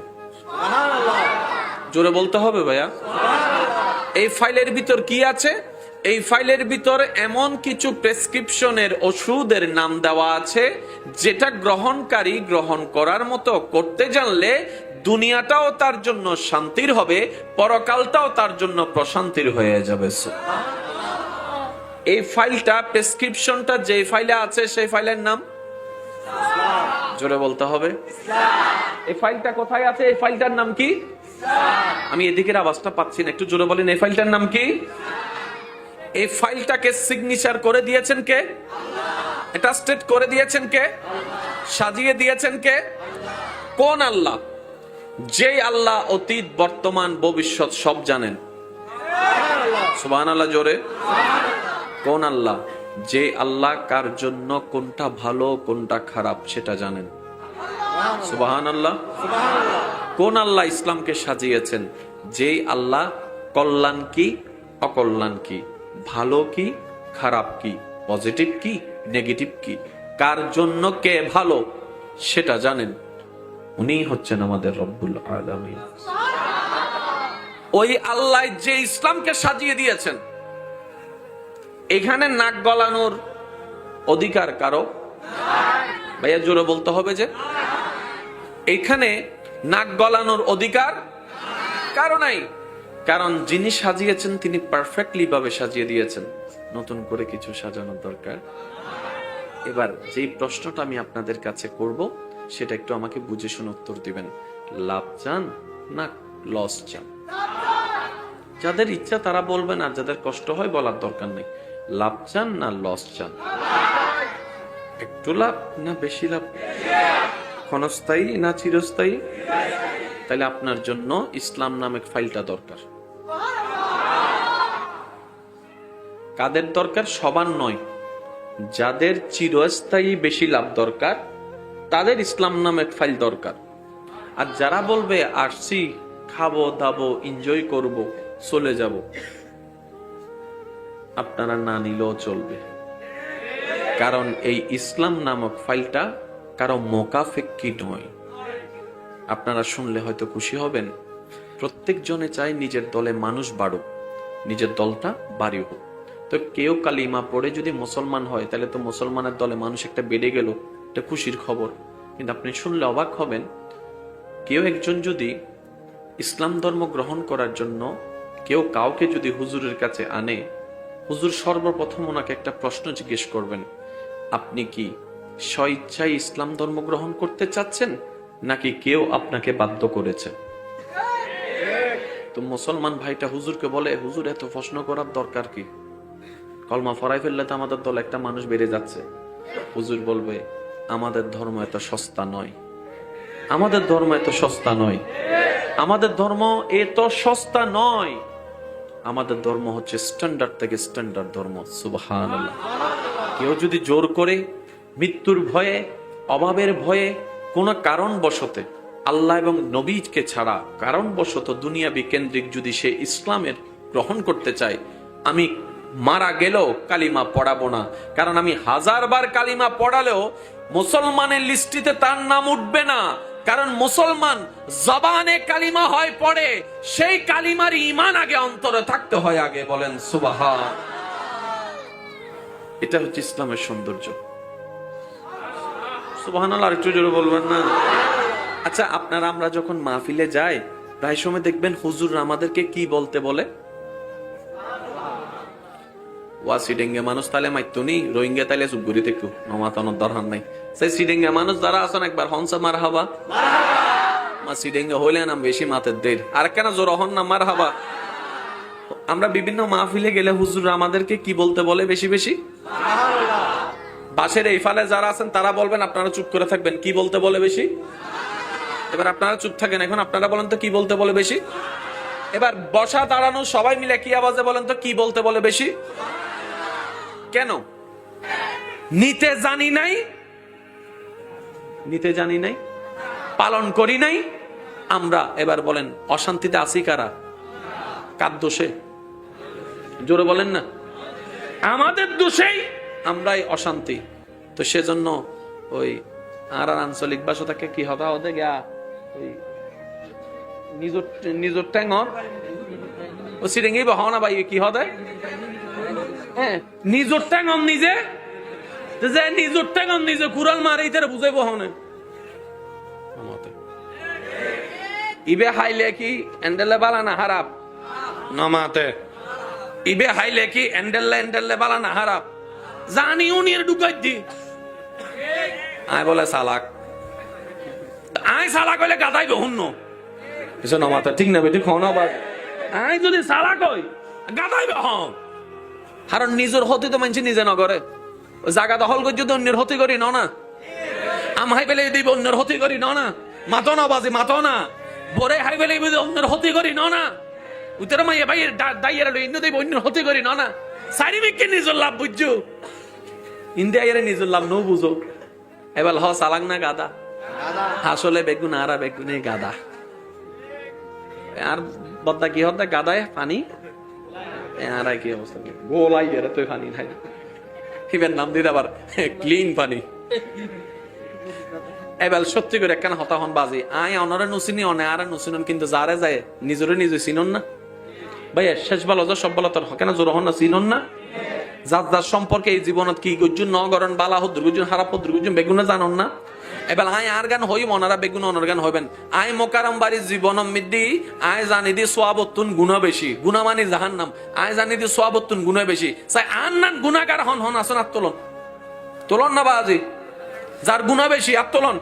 জোরে বলতে হবে ভাইয়া। এই ফাইলের ভিতর কি আছে? এই ফাইলের ভিতর এমন কিছু প্রেসক্রিপশনের ওষুধের নাম দেওয়া আছে, যেটা গ্রহণকারী গ্রহণ করার মতো করতে জানলে দুনিয়াটাও তার জন্য শান্তির হবে, পরকালটাও তার জন্য প্রশান্তির হয়ে যাবে। এই ফাইলটা, প্রেসক্রিপশনটা যে ফাইলে আছে, সেই ফাইলের নাম জোরে বলতে হবে। এই ফাইলটা কোথায় আছে? এই ফাইলটার নাম কি? আমি এদিকের আওয়াজটা পাচ্ছি না, একটু জোরে বলেন। এই ফাইলটার নাম কি? এই ফাইলটাকে সিগনেচার করে দিয়েছেন কে? এটা স্টেট করে দিয়েছেন কে? সাজিয়ে দিয়েছেন কে? কোন আল্লাহ? যেই আল্লাহ অতীত, বর্তমান, ভবিষ্যৎ সব জানেন। সুবহানাল্লাহ জোরে। কোন আল্লাহ? যে আল্লাহ কার জন্য কোনটা ভালো কোনটা খারাপ সেটা জানেন। সুবহানাল্লাহ। কোন আল্লাহ ইসলামকে সাজিয়েছেন? যেই আল্লাহ কল্যাণ কি অকল্যাণ কি, ভালো কি খারাপ কি, পজিটিভ কি নেগেটিভ কি, কার জন্য কে ভালো সেটা জানেন। উনি হচ্ছেন আমাদের রব্বুল আলামিন। ওই আল্লাহ যে ইসলামকে সাজিয়ে দিয়েছেন, এখানে নাক গলানোর অধিকার কারো? ভাইয়া জোরে বলতে হবে যে এখানে নাক গলানোর অধিকার কারো নাই। কারণ যিনি সাজিয়েছেন তিনি পারফেক্টলি ভাবে সাজিয়ে দিয়েছেন, নতুন করে কিছু সাজানোর দরকার। এবার যেই প্রশ্নটা আমি আপনাদের কাছে করব সেটা একটু আমাকে বুঝে শুনে উত্তর দিবেন। লাভ চান না লস চান? যাদের ইচ্ছা তারা বলবেন, আর যাদের কষ্ট হয় বলার দরকার নেই। লাভ চান না লস চান? একটু লাভ না বেশি লাভ? ক্ষণস্থায়ী না চিরস্থায়ী? তাহলে আপনার জন্য ইসলাম নামক ফাইলটা দরকার। কাদের দরকার? সবার নয়, যাদের চিরস্থায়ী বেশি লাভ দরকার তাদের ইসলাম নামক ফাইল দরকার। আর যারা বলবে আসছি, খাবো দাবো, এনজয় করব, চলে যাব, আপনারা না নিলেও চলবে। কারণ এই ইসলাম নামক ফাইলটা কারো মোকাফেক্কি নয়। আপনারা শুনলে হয়তো খুশি হবেন, প্রত্যেক জনে চায় নিজের দলে মানুষ বাড়ুক, নিজের দলটা বাড়ি হোক। তো কেউ কালিমা পড়ে যদি মুসলমান হয়, তাহলে তো মুসলমানের দলে মানুষ একটা বেড়ে গেল, এটা খুশির খবর। কিন্তু আপনি শুনলে অবাক হবেন, কেউ একজন যদি ইসলাম ধর্ম গ্রহণ করার জন্য কেউ কাউকে যদি হুজুরের কাছে আনে, হুজুর সর্বপ্রথম ওনাকে একটা প্রশ্ন জিজ্ঞেস করবেন, আপনি কি স্বইচ্ছায় ইসলাম ধর্ম গ্রহণ করতে চাচ্ছেন নাকি কেউ আপনাকে বাধ্য করেছে? তো মুসলমান ভাইটা হুজুরকে বলে, হুজুর এত প্রশ্ন করার দরকার কি, কলমা ফরাই ফেললে তো আমাদের দল একটা মানুষ বেড়ে যাচ্ছে। হুজুর বলবে, আমাদের ধর্ম এত সস্তা নয়, আমাদের ধর্ম এত সস্তা নয়, আমাদের ধর্ম এত সস্তা নয়, আমাদের ধর্ম হচ্ছে স্ট্যান্ডার্ড থেকে স্ট্যান্ডার্ড ধর্ম। সুবহানাল্লাহ। কেউ যদি জোর করে, মৃত্যুর ভয়ে, অভাবের ভয়ে, কোন কারণবশতে আল্লাহ এবং নবীকে ছাড়া কারণবশত দুনিয়াবি কেন্দ্রিক যদি সে ইসলামের গ্রহণ করতে চায়, আমি মারা গেলেও কালিমা পড়াবো না। কারণ আমি 1000 বার কালিমা পড়ালেও মুসলমানের লিস্টিতে তার নাম উঠবে না। কারণ মুসলমান জবানে কালিমা হয় পড়ে, সেই কালিমার ঈমান আগে অন্তরে থাকতে হয় আগে। বলেন সুবহান। এটা হচ্ছে ইসলামের সৌন্দর্য। সুবহানাল্লাহ। আর একটু জোরে বলবেন না? আচ্ছা, আপনারা আমরা যখন মাহফিলে যাই, প্রায় সময় দেখবেন হুজুর আমাদেরকে কি বলতে বলে? ওয়াসিডেঙ্গে মানুষ তাহলে মাইতুনি, রোহিঙ্গা তাইলে চুপগুড়ি থেকে নমাতানোর দরকার নাই। সেই সিডেঙ্গে মানুষ যারা আছেন একবার হনসা মার হাবা, মা সিডেঙ্গে হইলে নাম বেশি মাতের দের, আর কেন জোর হন না মার হাবা। আমরা বিভিন্ন মাহফিলে গেলে হুজুর আমাদেরকে কি বলতে বলে বেশি বেশি? বাসের এই ফালে যারা আছেন তারা বলবেন, আপনারা চুপ করে থাকবেন, কি বলতে বলে বেশি? এবার আপনারা চুপ থাকেন, এখন আপনারা বলেন তো কি বলতে বলে বেশি? এবার বসা দাঁড়ানো সবাই মিলে কি আওয়াজে বলেন তো কি বলতে বলে বেশি? কেন? নিতে জানি নাই, নিতে জানি নাই, পালন করি নাই আমরা। এবার বলেন অশান্তিতে আছি কারা? কার দোষে? জোরে বলেন না। আমাদের দোষেই আমরাই অশান্তি। তো সেজন্য ওই আর আঞ্চলিক ভাষা থেকে কি হবে ওদের গা, ওই নিজের ট্যাঙর ও সিরিঙ্গি বহাও না ভাই, কি হবে? হ্যাঁ, নিজের ট্যাঙর নিজে, যে নিজের ট্যাঙর নিজে কুড়াল মারে ইতারে বুঝাই বহানে। ইবে হাইলে কি এন্ডেলে বালা না হারাপ নমাতে? ইবে হাইলে কি এন্ডেলে বালা না হারাপ? জানি উনির ঢুকাই দি আয় বলে সালাক, আয় সালাক হইলে গাদাইবে হুন্ন নমাতে, ঠিক না বেটি? খাও না বাদ, আয় যদি সালাক হই গাদাইবে হন। কারণ নিজের হতে তো মানছি নিজে নগরে, জায়গা দখল করে যদি অন্যের হতে করি না, আমাই পেলে দিব অন্যের হতে করি না, মাতো না বাজে মাতো না, বরে হাই পেলে অন্যের হতে করি না, উত্তর মাইয়া ভাই দাইয়ারা লই ইন্দু দেব অন্যের হতে করি না, সারিবিককে নিজের লাভ বুঝছো, ইন্ডিয়া নিজের লাভ নো বুঝো। এবার হ সালাং না গাদা, আসলে বেগুন আর বেগুনে গাদা। আর বদ্দা কি হদ্দা গাদায় পানি আর কি অবস্থা, গোলাই এরা তুই পানি খাই এবার নাম দিতে আবার ক্লিন পানি। এবার সত্যি করে একখানা হতাহন বাজি, আয় অনরে নুসিনি অনে আর নুসিনন, কিন্তু যারে যায় নিজরে নিজে চিনন না। ভাইয়া শেষ ভালো যা সব বলা তোর কেন জোর হন না, চিনন না? যার যার সম্পর্কে এই জীবনত কি গজ্জুন নগরণ বালা হদ্র গুজন হারাপ হদ্র গুজন বেগুনে জানন না। এবার আয় আর গান হই মনারা বেগুন অনর গান হইবেন। আয় মোকারম বাড়ির জীবন মিদ্দি আয় জানি দি সোয়াবত্তুন গুণা বেশি, গুণা মানি জাহান্নাম। আয় জানি দি সোয়াবত্তুন গুণা বেশি, চাই আন নান গুণাগার হন হন আসন আত্তোলন তোলন না বাজি, যার গুণা বেশি আত্তোলন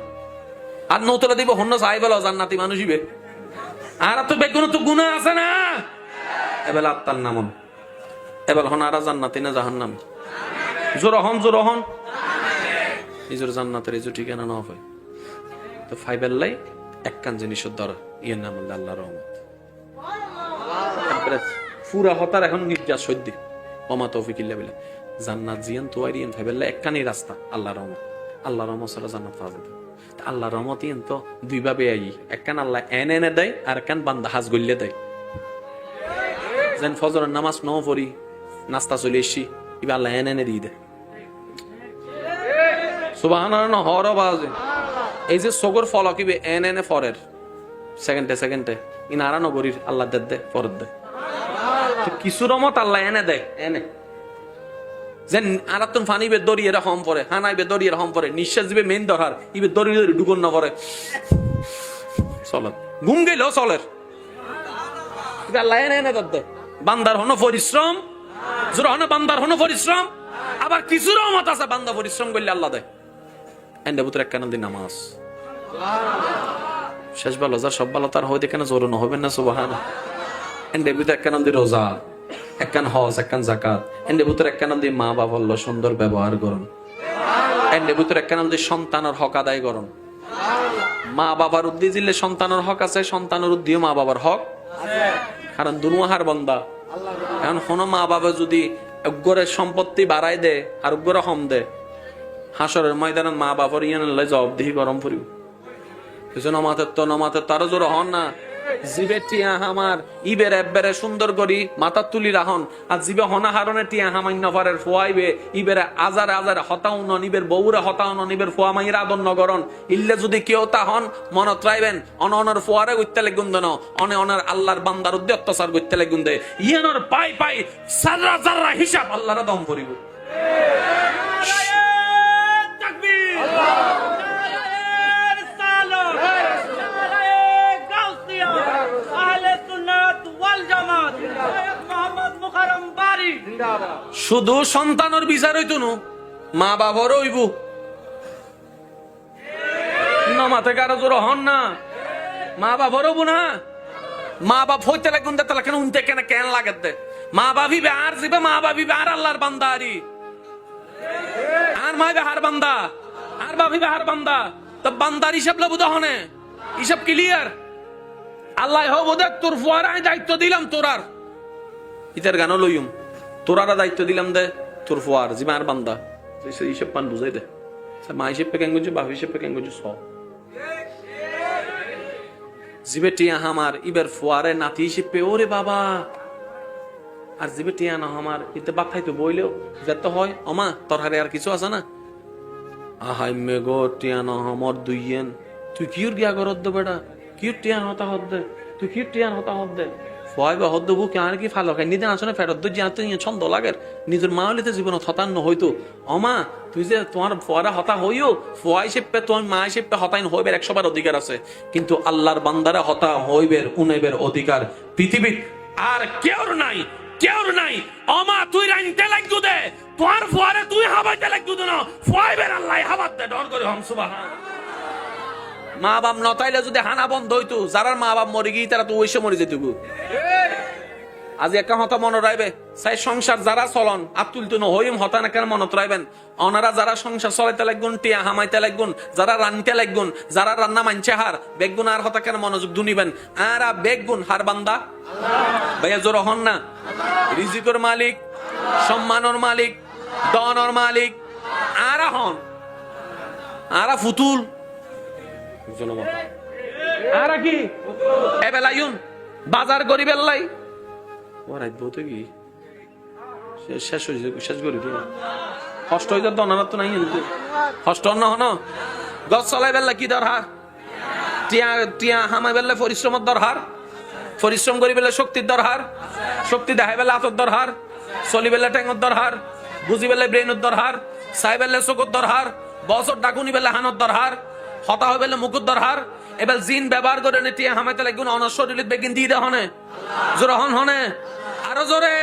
আর নৌতলা দিব হন্য চাই বেলা জান্নাতি মানুষ ইবে, আর তো বেগুন তো গুণা আছে না। এবার আত্মার নামন, এবার হন আর জান্নাতি না জাহান্নাম? জোর হন নিজের জান্নাতের এই যে ঠিকানা না হয়। তো ফাইবেল্লাই একখান জিনিসের দ্বারা ইয়ের নাম হল আল্লাহ রহমত। পুরা হতার এখন নির্যাস সদ্য অমা তৌফিক ইল্লা বিল্লাহ। জান্নাত জিয়ান তোয়ারিয়ান ফাইবেল্লাই একখানি রাস্তা আল্লাহ রহমত। আল্লাহ রহমত ছাড়া জান্নাত পাওয়া যেত। আল্লাহ রহমত ইয়েন তো দুই ভাবে আই, একখান আল্লাহ এনে দেয় আর একখান বান্দা হাজ গল্লে দেয়। যেন ফজরের নামাজ ন পড়ি নাস্তা চলে এসছি, এবার আল্লাহ এনে দিয়ে দেয়। সুবহানাল্লাহ হর বাজে এই যে সগর ফলক ইবে এনে ফরের সেকেন্ডে ইনারা নগরীর আল্লাহ দে ফরত দেয়। কিছু রহমত আল্লাহ এনে দেয় এনে যেন আরাতুন ফানিবে দরিয়ে রকম পরে হানাইবে দরিয়ে রকম পরে নিঃশ্বাস দিবে মেন দরহার ইবে দরিয়ে ডুগন না পরে চলেন ঘুম গেল চলের আল্লাহ এনে দেয়। বান্দার হনো পরিশ্রম জোর হনো বান্দার হনো পরিশ্রম, আবার কিছু রহমত আছে বান্দা পরিশ্রম করলে আল্লাহ দেয়। এন্ডে বুতর এক কানন্দি নামাজ শেষ ভালো যা সব ভালো তার হইতে কেন জোর হবে না সুবহানাল্লাহ। এন্ডে বুতর এক কানন্দি রোজা, একখান হজ, একখান যাকাত। এন্ডে বুতর এক কানন্দি মা বাবার সুন্দর ব্যবহার করুন। এন্ডে বুতর এক কানন্দি সন্তানের হক আদায় করুন। মা বাবার উদ্দি দিলে সন্তানের হক আছে, সন্তানের উদ্দিও মা বাবার হক কারণ দুনুয়াহার বন্দা। এখন কোনো মা বাবা যদি অজ্ঞরের সম্পত্তি বাড়াই দে আর অজ্ঞরা কম দে, হাসরের ময়দানে মা বাবার ইয়ান জবাবদিহি গরম পড়িব। নমাতের তারও জোর হন না জিবে টিয়া হামার ইবের একবারে সুন্দর করি মাথা তুলি রাহন, আর জিবে হনা হারনে টিয়া হামান্য পারের ফোয়াইবে ইবের আজারে আজারে হতাও নন, ইবের বউরে হতাও নন, ইবের ফোয়া মাইরা আদর নগরন ইল্লে যদি কেউ তা হন মনত রাইবেন অনর ফোয়ারে গইতে লাগুন দেন অনার আল্লাহর বান্দার উদ্দে অত্যাচার গইতে লাগুন দে ইয়ানোর পাই পাই সাররা জাররা হিসাব আল্লাহর দম পড়িব। শুধু সন্তানের বিচার হইতো না, মা বাবার হইব মাথা কারো জোর হন না, মা বাবার হবো না। মা বাপ হইতে লাগুন দে তাহলে কেন উনতে কেন কেন লাগে দে মা বাবিবে আর জিবে মা বাবিবে আর আল্লাহর বান্দা আরি আর মাইবে হার বান্দা আর বাবিবে হার বান্দা। তো বান্দার হিসাব লবো দহনে হিসাব ক্লিয়ার। আল্লাহ হবো দেখ তোর ফুয়ারায় দায়িত্ব দিলাম তোরার ইতার গান লইম তোরারা দায়িত্ব দিলাম দে তোর ফুয়ার জিমার বান্দা হিসেব পান বুঝাই দে মা হিসেব পে কেন গুঞ্জু বাপ হিসেব পে কেন গুঞ্জু স জিবে টিয়া হামার ইবের ফুয়ারে নাতি হিসেব পে ওরে বাবা আর জিবে টিয়া না হামার ইতে বাপ খাইতো বইলেও যেত হয় অমা তোর হারে আর কিছু আছে না আহাই মেগো টিয়া না হামার দুইয়েন তুই কিউর গিয়া করত দে বেটা কিউর টিয়ান হতা হত দে তুই কিউর টিয়ান হতা হত দে ফয়বা হদ্দ বুক আর কি ফালো খাই নিদেন আসলে ফেরত জানতে ছন্দ লাগে নিজের মা হলে তো জীবন হতান্ন হইতো অমা তুই যে তোমার ফোয়ারা হতা হইও ফোয়া হিসেবে তোমার মা হিসেবে হতাইন হইবের 100বার অধিকার আছে, কিন্তু আল্লাহর বান্দারা হতা হইবের উনাইবের অধিকার পৃথিবীর আর কেউর নাই কেউর নাই। অমা তুই রাইনতে লাগু দে তোমার ফোয়ারে তুই হাবাইতে লাগু দে না ফয়বের আল্লাহ হাবাত দে ডর করে হম সুবহান। মা বাপ নতাইলে যদি হানা বন্ধ হইতো যারা মা বাপ মরে গিয়ে তারা তো ওই সময় মরে যেত। আজ একটা হতা মনে রাখবে সাই সংসার যারা চলন আতুল তো হইম হতা না কেন মনত রাখবেন ওনারা যারা সংসার চলাইতে লাগগুন টিয়া হামাইতে লাগগুন যারা রানতে লাগগুন যারা রান্না মানছে হার বেগুন আর হতা কেন মনোযোগ দুনিবেন আর বেগুন হার বান্দা ভাইয়া জোর হন না। রিজিকের মালিক সম্মানের মালিক দনের মালিক আর হন আর ফুতুল আর কি এবেলাইন বাজার গরিবের লাই ওরাই বলতে কি শেষ হয়েছে শেষ করি কষ্ট হয়ে যাত অনার তো নাই কষ্ট অন্য হন গছ চলাই বেললে কি দরকার টিয়া টিয়া হামাই বেললে পরিশ্রমের দরকার পরিশ্রম করি বেলে শক্তির দরকার শক্তি দেখাই বেলে হাতর দরকার চলি বেলে ঠেঙর দরকার বুঝি বেলে ব্রেনের দরকার চাই বেলে চকুর দরকার বছর ডাকুনি বেলে হানোর দরকার হতা হয়ে বেলে মুকুর দরকার এবার জিন ব্যবহার করে টিয়া হামাইতে লাগুন অনার শরীর বেগিন দিয়ে দে হনে জোর হন হনে আরো জোরে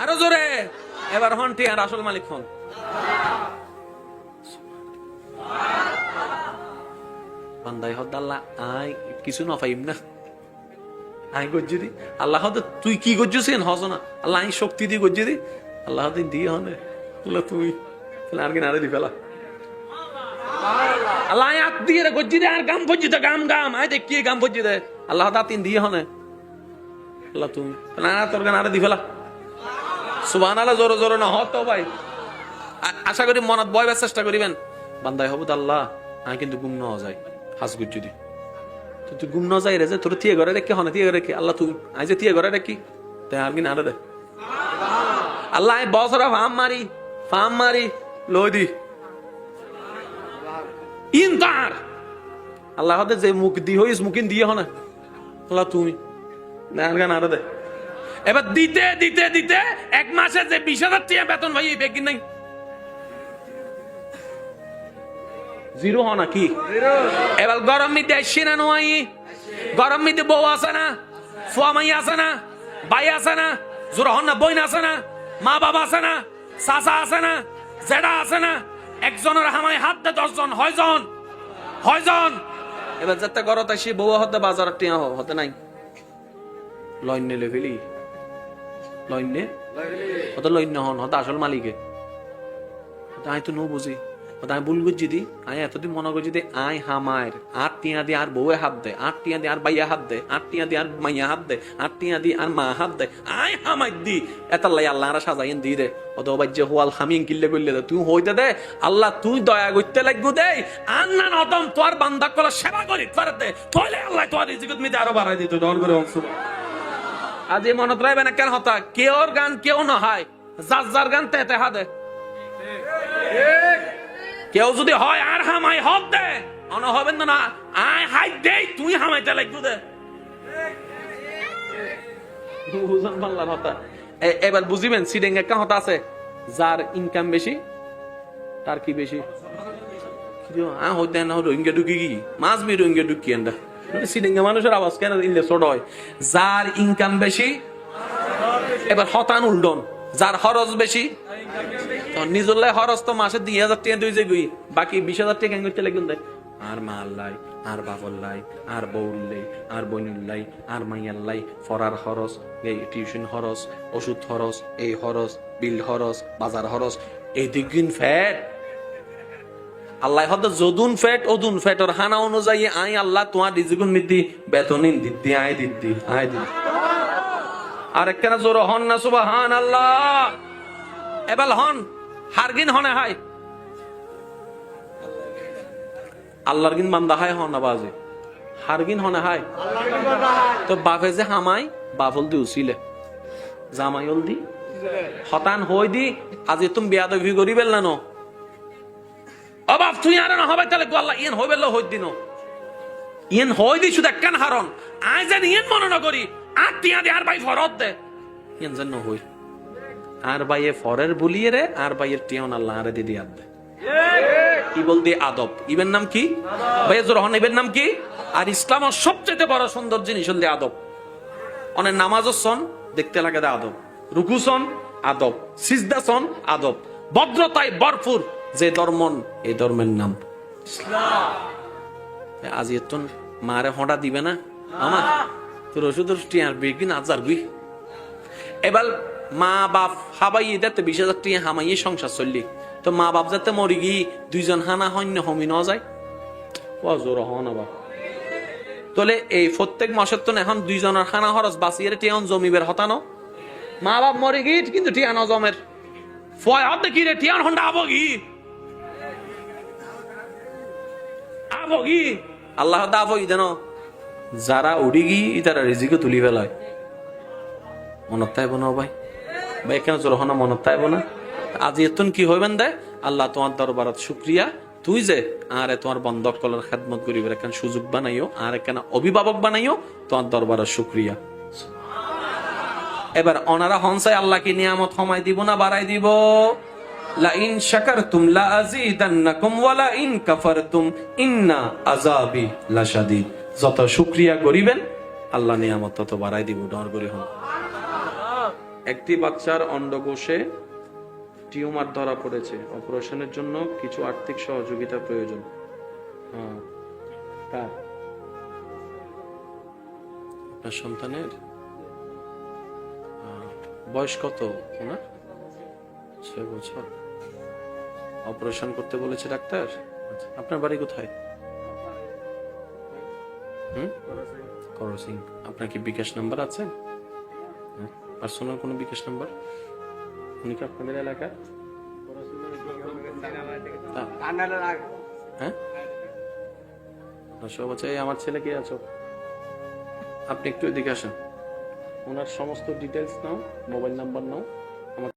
আরো জোরে এবার হন টিয়ার আসল মালিক হন। বান্দাই হদ আল্লাহ আই কিছু না পাইম না আই গজ্জি দি আল্লাহ হদ তুই কি গজ্জুছিস হস না আল্লাহ আই শক্তি দি গজ্জি দি আল্লাহ দিন দিয়ে হনে আল্লাহ তুই আর কি নারে দি ফেলা আল্লাহ আয়াত দিয়ে রে গজ্জি দে আর গাম ফজ্জি দে গাম গাম আয় দেখ কি গাম ফজ্জি দে আল্লাহ দাতিন দিয়ে হনে আল্লাহ তুমি না তোর গান আরে দি ফেলা সুবহানাল্লাহ জোরে জোরে না হতো ভাই আশা করি মনত বয়বার চেষ্টা করিবেন বান্দাই হবুদ আল্লাহ আমি কিন্তু গুম না যায় হাস গুজ্জি দি তুই গুম না যাই রে যে তোর থিয়ে ঘরে রেখে হনে থিয়ে ঘরে রেখে আল্লাহ তুই আই যে থিয়ে ঘরে রেখি তাই আর কি না দে আল্লাহ আমি বছরা ফাম মারি লই দি ইনতার আল্লাহ হতে যে মুখ দি হইস মুখিন দিয়ে হনে আল্লাহ তুমি না আর গান আরে দে এবার দিতে দিতে দিতে এক মাসে যে 20,000 টাকা বেতন ভাই এই বেগিন নাই জিরো হ নাকি এবার গরম মিতে আসছি না নয় গরম মিতে বউ আছে না ফুয়া মাই আছে না ভাই আছে না জোর হন না বইন আছে না মা বাবা আছে না চাচা আছে না জেডা আছে না একজনের হামায় হাত দে 10 জন হয়জন এবার যাতে গরত আসি বউ হতে বাজার টিয়া হতে নাই লইনে লেভেলি লইনে হতে লইনে হন হতে আসল মালিকে আই তো নো বুঝি আমি ভুল করছি দি আয় এতদিন মনে করছি দি আয় হামায়ের 8 টিয়া দিয়ে আর বউয়ে হাত দে 8 টিয়া দিয়ে আর বাইয়া হাত দে 8 টিয়া দিয়ে আর মাইয়া হাত দে 8 টিয়া দিয়ে আর মা হাত দে আয় হামাই দি এতাল্লাই আল্লাহ রা সাজাইন দি দে অত বাজ্যে হোয়াল হামিং কিল্লে কইলে দে তুই হইতে দে আল্লাহ তুই দয়া করতে লাগবো দে আর না নতম তোর বান্দা কলা সেবা করি তোর দে তোলে আল্লাহ তোর রিজিকত মিতে আরো বাড়াই দিত ডর করে আজ এই মনত রাখবে না কেন হতা কেওর গান কেউ না হয় যার গান তেতে হাদে কেউ যদি হয় আর হামাই হক দে অন হবেন না আয় হাই দে তুই হামাইতে লাগবো দে বুঝান বাংলার হতা এবার বুঝিবেন সিডিং একটা হতা আছে যার ইনকাম বেশি তার কি বেশি হইতে না রোহিঙ্গা ঢুকি কি মাছ মি রোহিঙ্গা ঢুকি এন্ডা সিডিং মানুষের আওয়াজ কেন ইনলে ছোট হয় যার ইনকাম বেশি এবার হতান উল্টন যার খরচ বেশি নিজল্লাই খরচ তো মাসে 2,000 টাকা দুই যে গুই বাকি 20,000 টাকা করতে লাগবেন দেয় আর মাল্লাই আর বাবল্লাই আর বউল্লাই আর বইনুল্লাই আর মাইয়াল্লাই ফরার খরচ এই টিউশন খরচ ওষুধ খরচ এই খরচ বিল খরচ বাজার খরচ এই দিন ফ্যাট আল্লাহ হয়তো যদুন ফ্যাট অদুন ফ্যাটর হানা অনুযায়ী আই আল্লাহ তোমার রিজিকুন মিদ্দি বেতনিন দিদি আয় দিদি আর একখানা জোর হন না সুবহানাল্লাহ এবার হন হারগিন হনে হাই আল্লাহর গিন বান্দা হাই হন না বাজে হারগিন হনে হাই তো বাপে যে হামাই বাফল দি উছিলে জামাইল দি হতান হই দি আজি তুমি বেয়াদবি করিবেল না নো ও বাপ তুই আর না হবে তাহলে আল্লাহ ইয়েন হইবেল হই দিন ইয়েন হই দি শুধু একখান হারন আই যেন ইয়েন মনে না করি আর টিয়া দে আর ভাই ফরত দে ইয়েন যেন হই আর ভাইয়ে ফরের বলিয়ে রে আর ভাইয়ের টিয়ন আল্লাহ আরে দিদি আদে কি বলতে আদব ইবের নাম কি ভাইয়া জোরহন ইবের নাম কি আর ইসলামের সবচেয়ে বড় সুন্দর জিনিস হল আদব অনেক নামাজও সন দেখতে লাগে আদব রুকু সন আদব সিজদা সন আদব ভদ্রতায় ভরপুর যে ধর্মন এই ধর্মের নাম ইসলাম আজ এতন মারে হঠাৎ দিবে না আমা তোর ওষুধের টিয়ার বেগিন আজার গুই এবার মা বাপ হাবাই এটাতে 20,000 টাকা হামাইয়ে সংসার চললি তো মা বাপ যাতে মরি গি দুইজন হানা হন্য হমি ন যায় জোর হন বাপ তাহলে এই প্রত্যেক মাসের তো এখন দুইজনের হানা খরচ বাঁচিয়ে টিয়ন জমিবের হতানো মা বাপ মরি গি কিন্তু টিয়ানো জমের ফয় হতে কি রে টিয়ান হন্ডা আবগি আল্লাহ আবগি দেন যারা উড়ি গি তারা রিজিকে তুলি ফেলায় মনত তাইব না ভাই ভাই কেন জোর হনা মনত তাইব না আজি এতন কি হইবেন দে আল্লাহ তোমার দরবারত শুকরিয়া তুই যে আর তোমার বন্ধক কলার খেদমত করিবার একখান সুযোগ বানাইও আর একখান অভিভাবক বানাইও তোমার দরবারত শুকরিয়া এবার ওনারা হনসাই আল্লাহ কি নিয়ামত কমাই দিব না বাড়াই দিব লা ইন শাকারতুম লা আযীদান্নাকুম ওয়া লা ইন কাফারতুম ইন্না আযাবি লাশাদীদ যত শুকরিয়া করিবেন আল্লাহ নিয়ামত তত বাড়াই দিব ডর করি হন একটি বাচ্চার অন্ডকোষে টিউমার ধরা পড়েছে অপারেশনের জন্য কিছু আর্থিক সহযোগিতা প্রয়োজন আপনার সন্তানের বয়স কত ওনার 6 বছর অপারেশন করতে বলেছে ডাক্তার আচ্ছা, আপনার বাড়ি কোথায়? করসিং। আপনার কি বিকাশ নাম্বার আছে? পার্সোনাল কোনো বিকাশ নাম্বার? উনি কি আপনাদের এলাকার? হ্যাঁ, সব আছে। এই আমার ছেলে কে আছো, আপনি একটু এদিকে আসেন। ওনার সমস্ত ডিটেলস নাও, মোবাইল নাম্বার নাও।